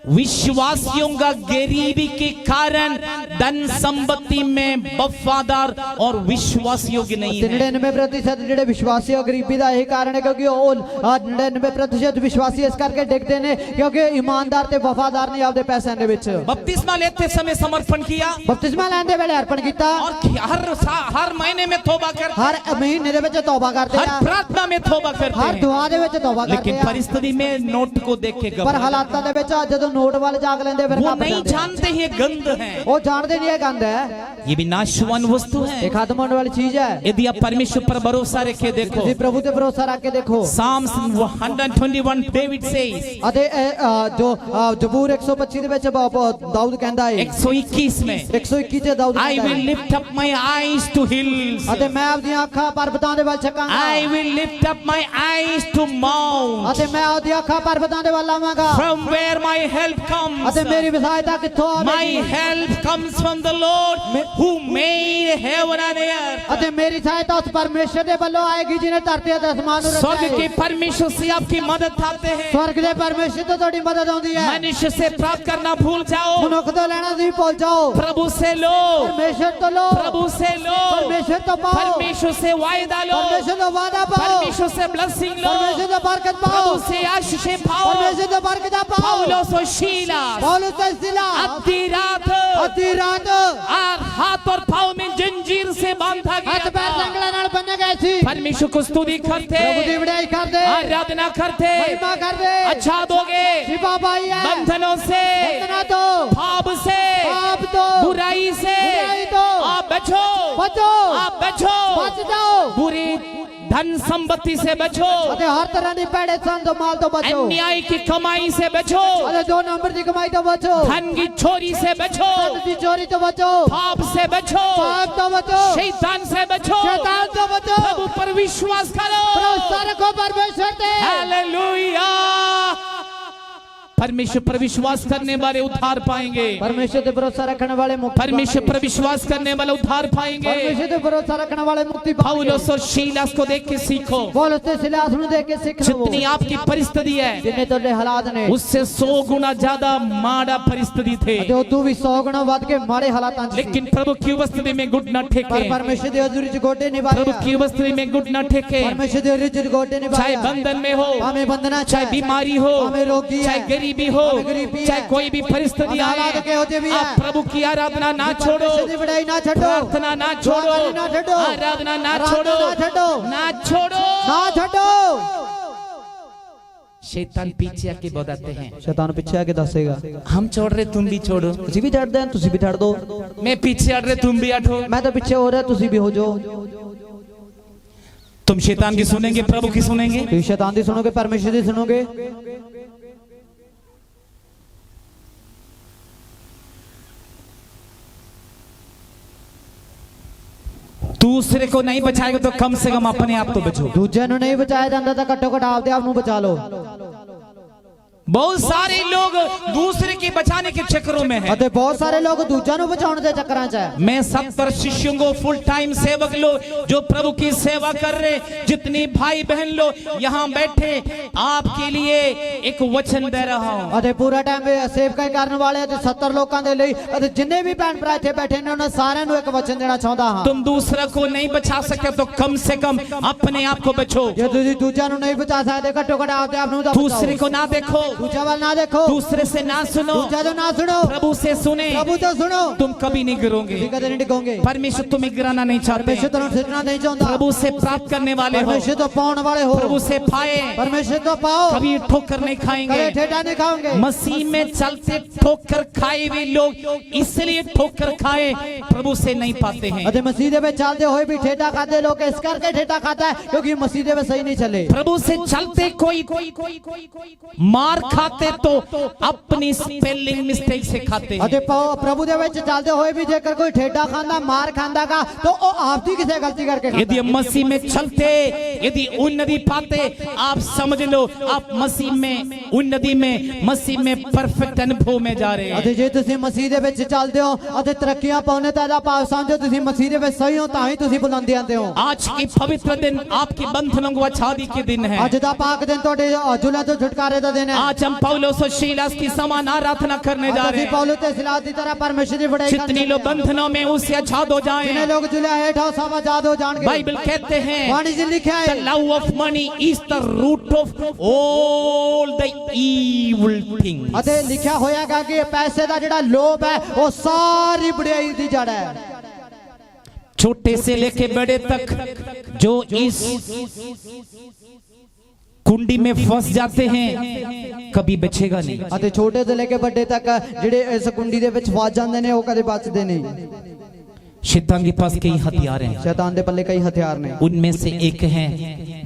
विश्वासियों का गरीबी के कारण धन संपत्ति में वफादार और विश्वास योग्य नहीं है। 99% ਜਿਹੜੇ ਵਿਸ਼ਵਾਸੀ ਉਹ ਗਰੀਬੀ ਦਾ ਇਹ ਕਾਰਨ ਹੈ ਕਿਉਂਕਿ ਉਹ 99% ਵਿਸ਼ਵਾਸੀ ਇਸ ਕਰਕੇ ਡਿੱਗਦੇ ਨੇ ਕਿਉਂਕਿ ਇਮਾਨਦਾਰ ਤੇ ਵਫਾਦਾਰ ਨਹੀਂ ਆਪਦੇ ਪੈਸਿਆਂ ਦੇ ਵਿੱਚ। बपतिस्मा लेते समय समर्पण किया ਬਪਤਿਸਮਾ ਲੈਣ ਦੇ ਵੇਲੇ ਅਰਪਣ ਕੀਤਾ और हर महीने में तौबा करते ਹਰ हैं, ਮਹੀਨੇ ਦੇ ਵਿੱਚ ਤੌਬਾ ਕਰਦੇ हर ਆ प्रार्थना में तौबा करते ਹਰ हैं, ਦੁਆ ਦੇ ਵਿੱਚ ਤੌਬਾ ਕਰਦੇ लेकिन ਆ परिस्थिति में नोट को देख के ਪਰ घबरा ਹਾਲਾਤਾਂ ਦੇ ਵਿੱਚ ਜਦੋਂ ਨੋਟ ਵੱਲ ਜਾਗ ਲੈਂਦੇ ਫਿਰ वो ਕੱਪ नहीं ਜਾਂਦੇ ਆ। जानते ये गंध है, ਉਹ ਜਾਣਦੇ ਨਹੀਂ ਇਹ ਗੰਦ ਹੈ ये भी नाशवान वस्तु ਇਹ है। ਖਤਮ ਹੋਣ ਵਾਲੀ ਚੀਜ਼ ਹੈ। यदि आप परमेश्वर पर भरोसा रखे देखो, ਤੁਸੀਂ ਪ੍ਰਭੂ ਤੇ ਭਰੋਸਾ ਰੱਖ ਕੇ ਦੇਖੋ Psalms 121 David says, ਅਤੇ ਜੋ ਜ਼ਬੂਰ 125 ਦੇ ਵਿੱਚ ਦਾਊਦ ਕਹਿੰਦਾ ਹੈ 121 में, 121 ਤੇ ਦਾਊਦ I ਕਹਿੰਦਾ will ਹੈ lift up my eyes to hills, ਅਤੇ ਮੈਂ ਆਪਣੀਆਂ ਅੱਖਾਂ ਪਰਬਤਾਂ ਦੇ ਵੱਲ ਛਕਾਂਗਾ I will lift up my eyes to mount, ਅਤੇ ਮੈਂ ਆਪਣੀਆਂ ਅੱਖਾਂ ਪਰਬਤਾਂ ਦੇ ਵੱਲ ਲਾਵਾਂਗਾ from where my help comes. ਅਤੇ ਮੇਰੀ ਵਿਸਾਇਤਾ ਕਿੱਥੋਂ My ਆਵੇਗੀ help comes from the Lord who made heaven and earth. ਅਤੇ ਮੇਰੀ ਸਹਾਇਤਾ ਉਸ ਪਰਮੇਸ਼ਰ ਦੇ ਵੱਲੋਂ ਆਏਗੀ ਜਿਹਨੇ ਧਰਤੀ ਅਤੇ ਅਸਮਾਨ ਨੂੰ स्वर्ग ਰਚਿਆ के ਹੈ। परमेश्वर से आपकी मदद पाते हैं, स्वर्ग ਦੇ ਪਰਮੇਸ਼ਰ ਤੋਂ ਤੁਹਾਡੀ ਮਦਦ ਆਉਂਦੀ ਹੈ। मनुष्य से प्राप्त करना भूल जाओ, ਮਨੁੱਖ ਤੋਂ ਲੈਣਾ ਤੁਸੀਂ ਭੁੱਲ ਜਾਓ प्रभु से लो, ਪਰਮੇਸ਼ਰ ਤੋਂ ਲਓ प्रभु से लो, ਪਰਮੇਸ਼ਰ ਤੋਂ ਪਾਓ परमेश्वर से वायदा लो, ਪਰਮੇਸ਼ਰ ਤੋਂ ਵਾਅਦਾ ਪਾਓ परमेश्वर से ब्लेसिंग लो, ਪਰਮੇਸ਼ਰ ਤੋਂ ਬਰਕਤ ਪਾਓ प्रभु से आशीष पाओ। ਪਰਮੇਸ਼ਰ ਤੋਂ ਬਰਕਤ ਪਾਓ पौलुस और सीलास पौलुस ਤੇ सिला आधी रात ਅੱਧੀ ਰਾਤ और हाथ और पाँव में जंजीर से बांधा ਹੱਥ गया ਪੈਰ था, ਸੰਗਲਾਂ ਨਾਲ ਬੰਨੇ ਗਏ ਸੀ परमेश्वर को स्तुति करते, ਪ੍ਰਭੂ ਦੀ ਵਡਿਆਈ ਕਰਦੇ आराधना करते, ਮਹਿਮਾ ਕਰਦੇ अच्छा दोगे शिफा पाई है बंधनों से, बंधना तो पाप से, पाप तो बुराई से बुराई तो आप बचो, बचो आप बचो, बच जाओ बुरी धन संपत्ति से बचो, ਅਤੇ ਹਰ ਤਰ੍ਹਾਂ ਦੀ ਭੈੜੇ ਸੰਤ ਤੋਂ ਮਾਲ ਤੋਂ ਬਚੋ अन्याय की कमाई से बचो, ਅਤੇ 2 ਨੰਬਰ ਦੀ ਕਮਾਈ ਤੋਂ ਬਚੋ धन की चोरी से बचो, ਧਨ ਦੀ ਚੋਰੀ ਤੋਂ ਬਚੋ पाप से बचो, ਪਾਪ ਤੋਂ बचो शैतान से बचो, शैतान ਤੋਂ बचो प्रभु पर विश्वास करो। भरोसा रखो परमेश्वर पे हालेलुया। परमेश्वर पर विश्वास करने वाले उद्धार पाएंगे, परमेश्वर पे भरोसा रखने वाले मुक्ति परमेश्वर पर पाएंगे। विश्वास करने वाले उद्धार पाएंगे। परमेश्वर पे भरोसा रखने वाले मुक्ति पाएंगे। पौलुस और सीलास को देख के सीखो, पौलुस ते सिलास ਨੂੰ देख के सीख लो जितनी आपकी परिस्थिति है जिन्ने ਤੁਹਾਡੇ ਹਾਲਾਤ ਨੇ उससे 100 गुना ज्यादा माड़ा परिस्थिति थे, ਅਤੇ ਉਦੋਂ ਵੀ 100 ਗੁਣਾ ਵੱਧ ਕੇ ਮਾੜੇ ਹਾਲਾਤਾਂ 'ਚ ਸੀ। लेकिन प्रभु की उपस्थिति में घुटना पर टेके, परमेश्वर ਦੀ ਹਜ਼ੂਰੀ 'ਚ ਗੋਡੇ ਨਹੀਂ प्रभु ਪਾਇਆ की उपस्थिति में घुटना टेके, परमेश्वर ਦੀ ਹਜ਼ੂਰੀ 'ਚ ਗੋਡੇ ਨਹੀਂ चाहे ਪਾਇਆ बंधन में हो, ਭਾਵੇਂ ਬੰਧਨਾਂ 'ਚ चाहे ਹੈ, बीमारी हो, भाਵੇਂ रोगी है, चाहे गरीबी हो, भाਵੇਂ गरीबी चाहे है, कोई भी परिस्थिति भाਵੇਂ आए, हालात किहो ਜਿਹੇ ਵੀ आप है। प्रभु की आराधना ना छोड़ो, परमेश्वर ਦੀ ਵਡਿਆਈ ਨਾ ਛੱਡੋ प्रार्थना ना छोड़ो, दुआकारी ना छड्डो, आराधना ना आराधना छोड़ो, ना छड्डो, ना छोड़ो। ਨਾ ਛੱਡੋ शैतान पीछे आके बताते हैं, ਸ਼ੈਤਾਨ ਪਿੱਛੇ ਆ ਕੇ ਦੱਸੇਗਾ हम छोड़ रहे तुम भी छोड़ो, ਤੁਸੀਂ ਵੀ ਛੱਡਦੇ ਆ ਤੁਸੀਂ ਵੀ ਛੱਡ ਦਿਓ मैं पीछे हट रहे तुम भी हटो। ਮੈਂ ਤਾਂ ਪਿੱਛੇ ਹੋ ਰਿਹਾ ਤੁਸੀਂ ਵੀ ਹੋ ਜਾਓ तुम शैतान की सुनेंगे, प्रभु की सुनेंगे। ਤੁਸੀਂ ਸ਼ੈਤਾਨ ਦੀ ਸੁਣੋਗੇ ਪਰਮੇਸ਼ਰ ਦੀ ਸੁਣੋਗੇ दूसरे को नहीं बचाएगा तो कम से कम अपने आप तो बचो। ਦੂਜਿਆਂ ਨੂੰ ਨਹੀਂ ਬਚਾਇਆ ਜਾਂਦਾ ਤਾਂ ਘੱਟੋ ਘੱਟ ਆਪਦੇ ਆਪ ਨੂੰ ਬਚਾ ਲਓ बहुत सारे लोग दूसरे की बचाने के चक्करों में हैं। ਅਤੇ ਬਹੁਤ ਸਾਰੇ ਲੋਕ ਦੂਜਿਆਂ ਨੂੰ ਬਚਾਉਣ ਦੇ ਚੱਕਰਾਂ 'ਚ ਹੈ मैं 70 शिष्यों को फुल टाइम सेवक लोग जो प्रभु की सेवा कर रहे, जितनी भाई बहन लोग यहाँ बैठे, आपके लिए एक वचन दे रहा हूँ। ਅਤੇ ਪੂਰਾ ਟਾਈਮ ਸੇਵਕਾਈ ਕਰਨ ਵਾਲੇ ਤੇ 70 ਲੋਕਾਂ ਦੇ ਲਈ ਅਤੇ ਜਿੰਨੇ ਵੀ ਭੈਣ ਭਰਾ ਇੱਥੇ ਬੈਠੇ ਨੇ ਉਹਨਾਂ ਸਾਰਿਆਂ ਨੂੰ ਇੱਕ ਵਚਨ ਦੇਣਾ ਚਾਹੁੰਦਾ ਹਾਂ तुम दूसरा को नहीं बचा सकते तो कम से कम अपने आप को बचो। ਜੇ ਤੁਸੀਂ ਦੂਜਿਆਂ ਨੂੰ ਨਹੀਂ ਬਚਾ ਸਕਦੇ ਘੱਟੋ ਘੱਟ ਆਪਦੇ ਆਪ ਨੂੰ ਤਾਂ दूसरे ਬਚਾਓ को ना देखो, दूजा वाल ना देखो, दूसरे से ना सुनो, दूजा तो ना सुनो, प्रभु से सुने, प्रभु तो सुनो, तुम कभी नहीं गिरोगे। तुम कदे नहीं डिगोगे। परमेश्वर तुम्हें गिराना नहीं चाहते, परमेश्वर तो सिरना नहीं चाहता। प्रभु से प्राप्त करने वाले हो, परमेश्वर तो पाने वाले हो, प्रभु से पाए, परमेश्वर तो पाओ, कभी ठोकर नहीं कभी खाएंगे। ठेठा नहीं खाओगे। मसीह में चलते ठोकर खाए हुए लोग इसलिए ठोकर खाए, प्रभु से नहीं पाते हैं। अते मसीह में चलते हुए भी ठेठा खाते लोग इस करके ठेठा खाता है क्योंकि मसीह में सही नहीं चले। प्रभु से चलते कोई मार खाते तो अपनी स्पेलिंग मिस्टेक से खाते हैं। अते प्रभु दे विच चलते हुए भी जेकर कोई ठेठा खांदा मार खांदा का तो ओ आपदी किसे गलती करके खाता। यदि मसीह में चलते, यदि उन्नति पाते, आप समझ लो आप मसीह में उन्नति में, मसीह में परफेक्ट अनुभव में जा रहे हैं। अते जे तुसी मसीह दे विच चलदे हो अते तरक्कियां पाउने ता दा भाव समझो तुसी मसीह दे विच सही हो तां ही तुसी बुलंदी आंदे हो। आज की पवित्र दिन आपकी बंधनों को आजादी के दिन है। आज दा पाक दिन तोड़े जुल्हां तो छुटकारे दा दिन है। आज हम पौलुस और सीलास की समान आराधना करने जा रहे हैं। पौलुस ते सिलास की तरह परमेश्वर की बड़ाई करते जितने लोग बंधनों में उससे आजाद हो जाएं, जितने लोग जुल्हा हेठ हो सब आजाद हो जाएंगे। बाइबल कहते हैं वाणी जी लिखा है the love of money is the root of all the evil things। अते लिखा होयागा कि पैसे दा जेड़ा लोभ है वो सारी बुराई दी जड़ है। छोटे से लेके बड़े तक जो इस कुंडी में फंस जाते हैं कभी बचेगा नहीं। अते छोटे से लेके बड़े तक जेड़े इस कुंडी दे विच फस जांदे ने वो कदे बचदे नहीं। शैतान के पास कई हथियार हैं, शैतान दे पल्ले कई हथियार ने, उनमें से एक है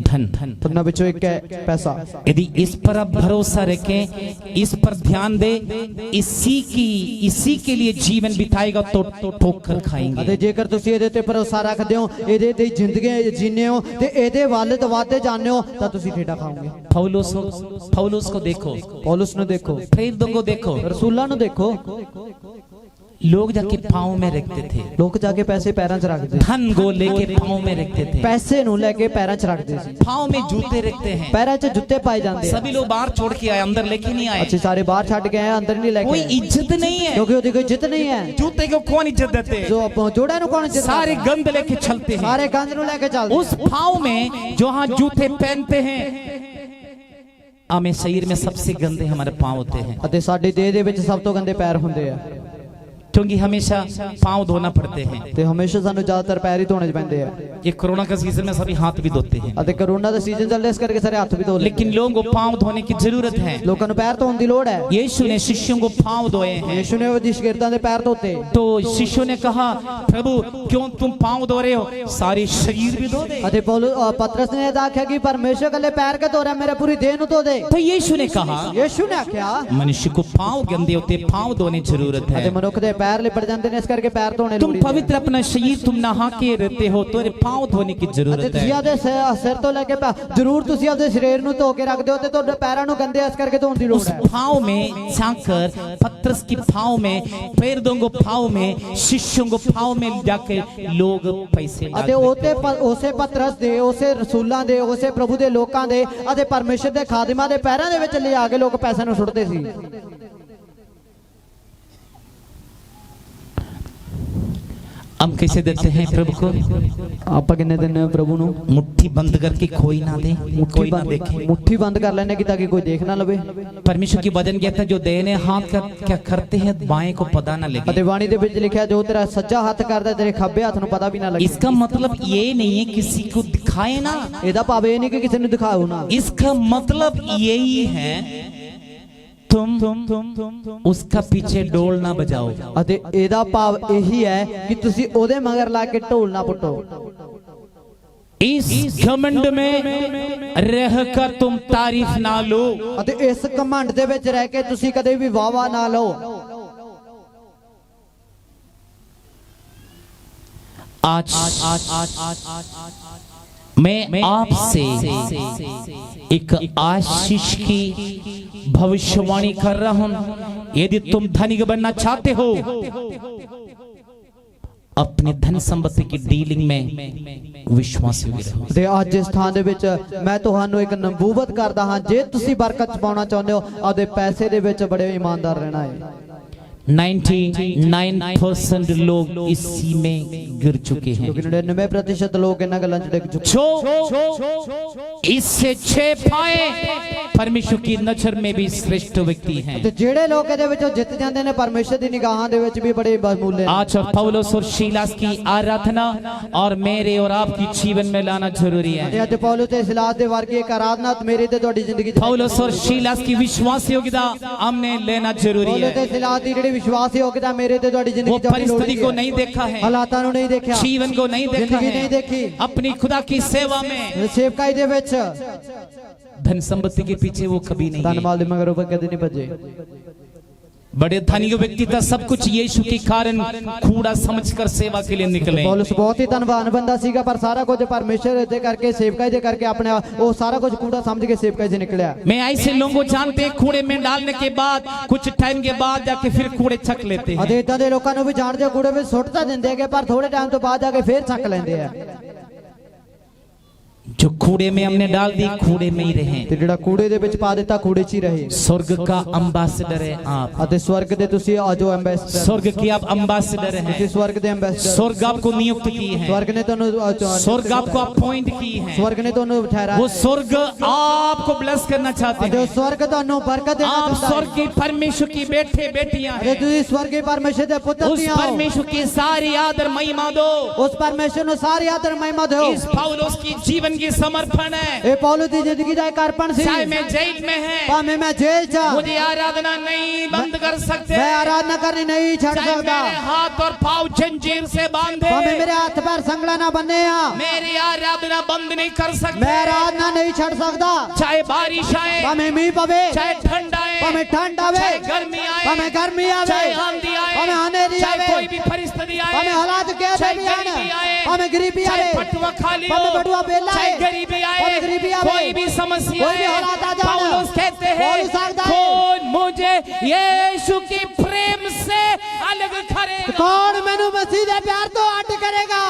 धन। उनमें विचों एक है पैसा। यदि इस पर आप भरोसा रखें, इस पर ध्यान दे, इसी के लिए जीवन बिताएगा तो ठोकर खाएंगे। अते जेकर तुसी इहदे ते भरोसा रखदे हो, इहदे ते जिंदगी जीने हो ते इहदे वाले तो वादे जानने हो तां तुसी ठेडा खाओगे। पौलुस को देखो, पौलुस नु देखो, प्रेरितों को देखो, रसूलां नु देखो। लोग जाके पाँव में रखते थे, लोग जाके पैसे पैरां च रखदे, धन को लेके पाँव में रखते थे, पैसे नु लेके पैरां च रखदे सी। पाँव में जूते रखते हैं, पैरां च जूते पाए जांदे हैं। सभी लोग बाहर छोड़ के आए, अंदर लेके नहीं आए। अच्छे सारे बाहर छड़ के आए, अंदर नहीं लेके कोई आए। इज्जत नहीं है, क्योंकि ओदी कोई इज्जत नहीं है। जूते को कौन इज्जत देते हैं? जो जोड़ा नु कौन इज्जत सारे गंद लेके चलते हैं, सारे गंद नु लेके चलते। उस पाँव में जो हाँ जूते पहनते हैं, हमें शरीर में सबसे गंदे हमारे पाँव होते हैं। अते साडी देह दे विच सब तो गंदे पैर हुंदे आ, क्योंकि हमेशा पाँव धोना पड़ते हैं। ते हमेशा सानू ज्यादातर पैर ही धोने पैंदे आ। ये कोरोना का सीजन में सभी हाथ भी धोते हैं, अते कोरोना दा सीजन चल रहा, इस करके सारे हाथ भी धो लेकिन लेकिन लोगों को पाँव धोने की जरूरत है। लोकां नु पैर धोने दी लोड़ है। यीशु ने शिष्यों को पाँव धोए हैं, यीशु ने ओदी शागिर्दां दे पैर धोते। तो शिष्यों ने कहा प्रभु क्यों तुम पाँव धो रहे हो, सारे शरीर भी धो दे। अते पतरस ने आख्या कि परमेश्वर कल्ले पैर के धो रहा, मेरे पूरी देह नु धो दे। तो यीशु ने कहा यीशु ने आख्या मनुष्य को पाँव गंदे होते, पाँव धोने की जरूरत अते है। मनुख दे पैर लिपट जांदे ने, इस करके पैर धोने तुम लोड़ी है। पवित्र अपना शरीर तुम नहा के रहते हो तो पाँव धोने की अते जरूरत तुसी है। आदे सिर तो लेके जरूर तुसी आदे शरीर नु धो के रख दो ते तोड़े पैरां नु गंदे इस करके धोने दी लोड़ उस है। पाँव में जाकर पतरस की पाँव में, प्रेरितों को पाँव में, शिष्यों को पाँव में जाकर लोग पैसे अते ओते ओसे पतरस दे, ओसे रसूलां दे, ओसे प्रभु दे लोकां दे अते परमेश्वर दे खादिमां दे पैरां दे विच ले आके लोग पैसे नु सुੱਟਦੇ ਸੀ। हम कैसे देते हैं प्रभु को? ਆਪਾਂ ਕਿੰਨੇ ਦਿਨ प्रभु नु मुट्ठी बंद करके कोई ना दे, कोई ना देखे। मुट्ठी बंद कर लेने की ताकि कोई देख ना लवे। परमेश्वर की वचन कहता है जो देने हाथ का क्या करते हैं बाएं को पता ना लगे। अते वाणी दे विच लिखा जो तेरा सज्जा हाथ करदा तेरे खब्बे हाथ नु पता भी ना लगे। इसका मतलब ये नहीं है किसी को दिखाए ना, ਇਹਦਾ ਭਾਵ ਇਹ ਨਹੀਂ ਕਿ ਕਿਸੇ ਨੂੰ ਦਿਖਾਓ ਨਾ। इसका मतलब यही है तुम उसका पीछे डोल ना बजाओ। ਅਤੇ ਇਹਦਾ ਭਾਵ ਇਹੀ ਹੈ ਕਿ ਤੁਸੀਂ ਉਹਦੇ ਮਗਰ ਲਾ ਕੇ ਢੋਲ ਨਾ ਪੁੱਟੋ। इस घमंड में रहकर तुम तारीफ ना लो। ਅਤੇ ਇਸ ਘਮੰਡ ਦੇ ਵਿੱਚ ਰਹਿ ਕੇ ਤੁਸੀਂ ਕਦੇ ਵੀ ਵਾਵਾ ਨਾ ਲਓ। मैं आपसे एक आशीष की भविष्यवाणी कर रहा हूं। यदि तुम धनिक बनना चाहते हो, अपने धन संपत्ति की डीलिंग में विश्वासी रहो। ਤੇ ਅੱਜ ਇਸ ਥਾਂ ਦੇ ਵਿੱਚ ਮੈਂ ਤੁਹਾਨੂੰ ਇੱਕ ਨਬੂਵਤ ਕਰਦਾ ਹਾਂ, ਜੇ ਤੁਸੀਂ ਬਰਕਤ ਪਾਉਣਾ ਚਾਹੁੰਦੇ ਹੋ ਆਪਦੇ ਪੈਸੇ ਦੇ ਵਿੱਚ ਬੜੇ ਇਮਾਨਦਾਰ ਰਹਿਣਾ ਹੈ। 99% लोग इसी में गिर चुके हैं। 99% लोग ਇਹਨਾਂ ਗੱਲਾਂ 'ਚ ਡਿੱਗ ਚੁੱਕੇ। इससे 6 पाए परमेश्वर की नजर में भी श्रेष्ठ व्यक्ति हैं। ਤੇ ਜਿਹੜੇ ਲੋਕ ਇਹਦੇ ਵਿੱਚੋਂ ਜਿੱਤ ਜਾਂਦੇ ਨੇ ਪਰਮੇਸ਼ਰ ਦੀ ਨਿਗਾਹਾਂ ਦੇ ਵਿੱਚ ਵੀ ਬੜੇ ਬਹੁਮੂल्य ਨੇ। आज और पौलुस और सीलास की आराधना और मेरे और आपकी जीवन में लाना जरूरी है। ਤੇ ਅੱਜ ਪੌਲੁਸ ਤੇ ਸਿਲਾਸ ਦੇ ਵਰਗੀ ਇੱਕ ਆਰਾਧਨਾ ਮੇਰੇ ਤੇ ਤੁਹਾਡੀ ਜ਼ਿੰਦਗੀ 'ਚ पौलुस और सीलास की विश्वास योग्यता हमने लेना जरूरी ਪੌਲੁਸ ਤੇ है। ਸਿਲਾਸ ਦੀ ਜਿਹੜੀ ਵਿਸ਼ਵਾਸ ਯੋਗਤਾ ਮੇਰੇ ਤੇ ਤੁਹਾਡੀ वो ਜ਼ਿੰਦਗੀ 'ਚ ਆਉਣੀ ਲੋੜੀਂਦੀ परिस्थिति को ਹੈ। नहीं देखा है, ਹਾਲਾਤਾਂ ਨੂੰ ਨਹੀਂ ਦੇਖਿਆ, जीवन को नहीं देखा ਜ਼ਿੰਦਗੀ ਨਹੀਂ है, ਦੇਖੀ, अपनी खुदा की सेवा में ਸੇਵਕਾਈ ਦੇ ਵਿੱਚ धन संपत्ति के पीछे वो कभी नहीं ਧਨ गए। ਮਾਲ ਦੇ ਮਗਰ ਉਹ ਕਦੇ ਨਹੀਂ ਭੱਜੇ। बड़े धनी व्यक्ति था, सब कुछ यीशु के कारण कूड़ा समझकर सेवा के लिए निकले। ਪੌਲੁਸ ਬਹੁਤ ਹੀ ਧਨਵਾਨ ਬੰਦਾ ਸੀਗਾ ਪਰ ਸਾਰਾ ਕੁਝ ਪਰਮੇਸ਼ਰ ਦੇ ਕਰਕੇ ਸੇਵਕਾਈ ਦੇ ਕਰਕੇ ਆਪਣੇ ਉਹ ਸਾਰਾ ਕੁਝ ਕੂੜਾ ਸਮਝ ਕੇ ਸੇਵਕਾਈ 'ਚ ਨਿਕਲਿਆ। मैं ऐसे लोगों को जानते हैं कूड़े में डालने के बाद कुछ टाइम के बाद जाके फिर कूड़े छक लेते हैं। ਅਤੇ ਇਦਾਂ ਦੇ ਲੋਕਾਂ ਨੂੰ ਵੀ ਜਾਣਦੇ ਆ, ਕੂੜੇ ਵਿੱਚ ਸੁੱਟ ਤਾਂ ਦਿੰਦੇ ਹੈਗੇ ਪਰ ਥੋੜੇ ਟਾਈਮ ਤੋਂ ਬਾਅਦ ਜਾ ਕੇ ਫੇਰ ਚੱਕ ਲੈਂਦੇ ਆ। जो कूड़े में हमने डाल दी कूड़े में ही रहे। ਤੇ ਜਿਹੜਾ ਕੂੜੇ ਦੇ ਵਿੱਚ ਪਾ ਦਿੱਤਾ ਕੂੜੇ 'ਚ ਹੀ ਰਹੇ। स्वर्ग का अंबासडर है आप, ਅਤੇ ਸਵਰਗ ਦੇ ਤੁਸੀਂ ਆਜੋ ਐਮਬੈਸਡਰ, स्वर्ग के आप अंबासडर हैं। ਤੁਸੀਂ ਸਵਰਗ ਦੇ ਐਮਬੈਸਡਰ। स्वर्ग आपको नियुक्त की है, ਸਵਰਗ ਨੇ ਤੁਹਾਨੂੰ स्वर्ग आपको अपॉइंट की है। ਸਵਰਗ ਨੇ ਤੁਹਾਨੂੰ ਠਹਿਰਾਇਆ वो स्वर्ग आपको ब्लेस करना चाहते ਅਤੇ ਉਹ हैं। ਸਵਰਗ ਤੁਹਾਨੂੰ ਬਰਕਤ ਦੇਣਾ आप ਚਾਹੁੰਦਾ स्वर्ग ਹੈ। के परमेश्वर की बेटे बेटियां ਅਤੇ हैं। ਤੁਸੀਂ ਸਵਰਗੀ ਪਰਮੇਸ਼ਰ ਦੇ ਪੁੱਤਰ उस ਦੀਆਂ ਹੋ। परमेश्वर की सारी आदर महिमा दो। ਉਸ ਪਰਮੇਸ਼ਰ ਨੂੰ ਸਾਰੀ ਆਦਰ ਮਹਿਮਾ ਦਿਓ। इस पौलुस की जीवन की समर्पण है। ਇਹ ਪੌਲੁਸ ਦੀ ਜ਼ਿੰਦਗੀ ਦਾ ਇੱਕ ਅਰਪਣ ਸੀ। चाहे मैं जेल में है, ਭਾਵੇਂ ਮੈਂ ਜੇਲ੍ਹ 'ਚ ਆ, मुझे आराधना नहीं बंद कर सकते। ਮੈਂ ਆਰਾਧਨਾ ਕਰਨੀ ਨਹੀਂ ਛੱਡ चाहे ਸਕਦਾ। मेरे हाथ और पाँव जंजीर से बांधे, ਭਾਵੇਂ ਮੇਰੇ ਹੱਥ ਪੈਰ ਸੰਗਲਾਂ ਨਾਲ ਬੰਨੇ ਆ, मेरी आराधना बंद नहीं कर ਮੈਂ सकते। ਆਰਾਧਨਾ ਨਹੀਂ ਛੱਡ ਸਕਦਾ। चाहे बारिश आए, ਭਾਵੇਂ ਮੀਂਹ ਪਵੇ, चाहे ठंड आए, ਭਾਵੇਂ ਠੰਡ ਆਵੇ, चाहे गर्मी आए, ਭਾਵੇਂ ਗਰਮੀ ਆਵੇ, चाहे आंधी आए, ਭਾਵੇਂ ਹਨੇਰੀ चाहे आवे, कोई भी परिस्थिति आए, ਭਾਵੇਂ ਹਾਲਾਤ ਕਿਹੋ चाहे ਜਿਹੇ ਵੀ ਹਨ, गरीबी आए, ਭਾਵੇਂ ਗਰੀਬੀ चाहे ਆਵੇ, बटुआ खाली हो, भाਵੇਂ बटुआ बेला चाहे है, गरीबी आए, भाਵੇਂ गरीबी आवे, कोई भी समस्या कोई भी आए, हालात आ जाए, पौलुस कहते हैं पौलुस आखदा है, कौन मुझे यीशु की प्रेम से अलग करेगा। ਕੌਣ ਮੈਨੂੰ ਮਸੀਹ ਦੇ ਪਿਆਰ ਤੋਂ ਅੱਡ ਕਰੇਗਾ।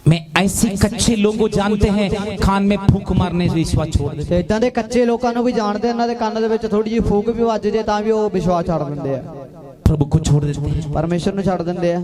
मैं ऐसे कच्चे लोगों को जानते हैं खान में फूंक मारने से विश्वास छोड़ देते। ਤੇ ਇਦਾਂ ਦੇ ਕੱਚੇ ਲੋਕਾਂ ਨੂੰ ਵੀ ਜਾਣਦੇ, ਇਹਨਾਂ ਦੇ ਕੰਨ ਦੇ ਵਿੱਚ ਥੋੜੀ ਜਿਹੀ ਫੂਕ ਵੀ ਵੱਜ ਜੇ ਤਾਂ ਵੀ ਉਹ ਵਿਸ਼ਵਾਸ ਛੱਡ ਦਿੰਦੇ ਆ, प्रभु को छोड़ देते हैं, ਪਰਮੇਸ਼ਰ ਨੂੰ ਛੱਡ ਦਿੰਦੇ ਆ,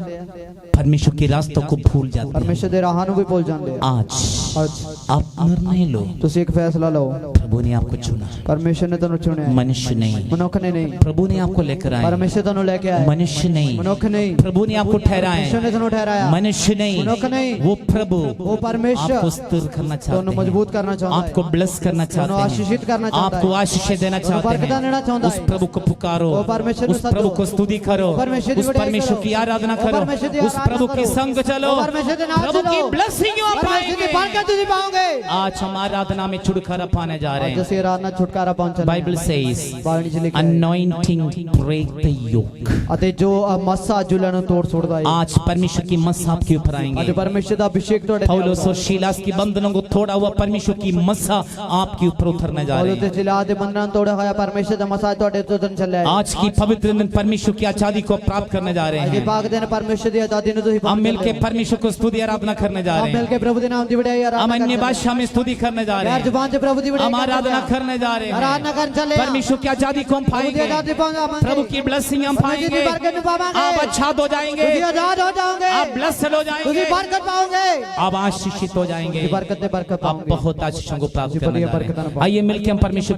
परमेश्वर के रास्तों को भूल जाते हैं। ਪਰਮੇਸ਼ਰ ਦੇ ਰਾਹਾਂ ਨੂੰ ਵੀ ਭੁੱਲ ਜਾਂਦੇ ਆ। आज ਅੱਜ आप निर्णय लो, ਤੁਸੀਂ ਇੱਕ ਫੈਸਲਾ ਲਓ। प्रभु ने आपको चुना, ਪਰਮੇਸ਼ਰ ਨੇ ਤੁਹਾਨੂੰ ਚੁਣਿਆ ਹੈ, मनुष्य नहीं। ਮਨੁੱਖ ਨੇ ਨਹੀਂ। प्रभु ने आपको लेकर आए, ਪਰਮੇਸ਼ਰ ਤੁਹਾਨੂੰ ਲੈ ਕੇ ਆਇਆ, मनुष्य नहीं। ਮਨੁੱਖ ਨਹੀਂ। प्रभु ने आपको ठहराए, ਪਰਮੇਸ਼ਰ ਨੇ ਤੁਹਾਨੂੰ ਠਹਿਰਾਇਆ, मनुष्य नहीं। मनुष्य नहीं। वो प्रभु वो परमेश्वर आपको स्थिर करना ਤੁਹਾਨੂੰ चाहते ਮਜ਼ਬੂਤ हैं, ਕਰਨਾ ਚਾਹੁੰਦਾ है, आपको ब्लेस करना ਤੁਹਾਨੂੰ चाहते आशीषित हैं, करना चाहता आपको है, आशीष देना ਤੁਹਾਨੂੰ चाहते बरकत देना हैं। चाहता उस है। प्रभु को पुकारो, वो परमेश्वर उस को प्रभु सदो, को स्तुति करो, वो परमेश्वर की उस बड़ाई परमेश्वर करो, की आराधना वो करो, परमेश्वर की उस आराधना प्रभु की करो, संग चलो, वो परमेश्वर के नाम प्रभु की चलो, ब्लेसिंग आप परमेश्वर की बरकत पाएंगे। तुझे पाओगे। आज हम आराधना में छुटकारा पाने जा रहे ਅੱਜ हैं। ਅਸੀਂ ਆਰਾਧਨਾ ਛੁਟਕਾਰਾ ਪਾਉਣ ਚੱਲੇ ਹਾਂ। बाइबल says ਬਾਣੀ 'ਚ ਲਿਖਿਆ ਹੈ, anointing break the yoke। ਅਤੇ ਜੋ ਮੱਸਾ ਜੁਲਣ ਨੂੰ ਤੋੜ ਛੋੜਦਾ ਹੈ। आज परमेश्वर की मस्सा आपके ऊपर ਅੱਜ आएंगे। ਪਰਮੇਸ਼ਰ ਦਾ ਅਭਿਸ਼ੇਕ ਤੁਹਾਡੇ ਤੇ पौलुस ਆਊਗਾ। और सीलास की बंधनों को तोड़ा हुआ परमेश्वर की मस्सा आपके ऊपर उतरने जा रहे ਪੌਲੁਸ ਤੇ हैं। ਸਿਲਾਸ ਦੇ ਬੰਧਨਾਂ ਨੂੰ ਤੋੜਿਆ ਹੋਇਆ ਪਰਮੇਸ਼ਰ ਦਾ ਮੱਸਾ ਤੁਹਾਡੇ ਤੋਂ ਉਤਰਨ ਚੱਲਿਆ ਹੈ। आज की पवित्र दिन परमेश्वर की आजादी को प्राप्त करने जा रहे ਅੱਜ ਦੇ हैं। ਪਾਕ ਦਿਨ ਪਰਮੇਸ਼ਰ ਦੀ ਆਜ਼ਾਦੀ ਨੂੰ ਤੁਸੀਂ हम ਪਾਉਣ मिलकर परमेश्वर को स्तुति आराधना करने जा हम रहे मिल हैं। के प्रभु के नाम की बड़ाई हम आराधना अन्य करते भाषा में स्तुति करने जा हैं। रहे गैर हैं। जुबान से प्रभु की बड़ाई हम करते आराधना हैं। करने जा रहे आराधना हैं। करने चले हैं। परमेश्वर की आजादी को हम प्रभु की पाएंगे, आजादी पाएंगे। प्रभु की ब्लेसिंग हम परमेश्वर की पाएंगे, बरकत में पावांगे। आप आच्छाद हो जाएंगे, तुझे आजाद हो जाओगे, आप ब्लेस्ड हो तुझे जाएंगे, बरकत पाओगे, आप आशीषित हो जाएंगे, तुझे बरकत से बरकत आप पाओगे। बहुत आशीषों को प्राप्त तुझे करने बढ़िया जा रहे बरकत हैं। पाओगे। आइए मिलकर हम परमेश्वर की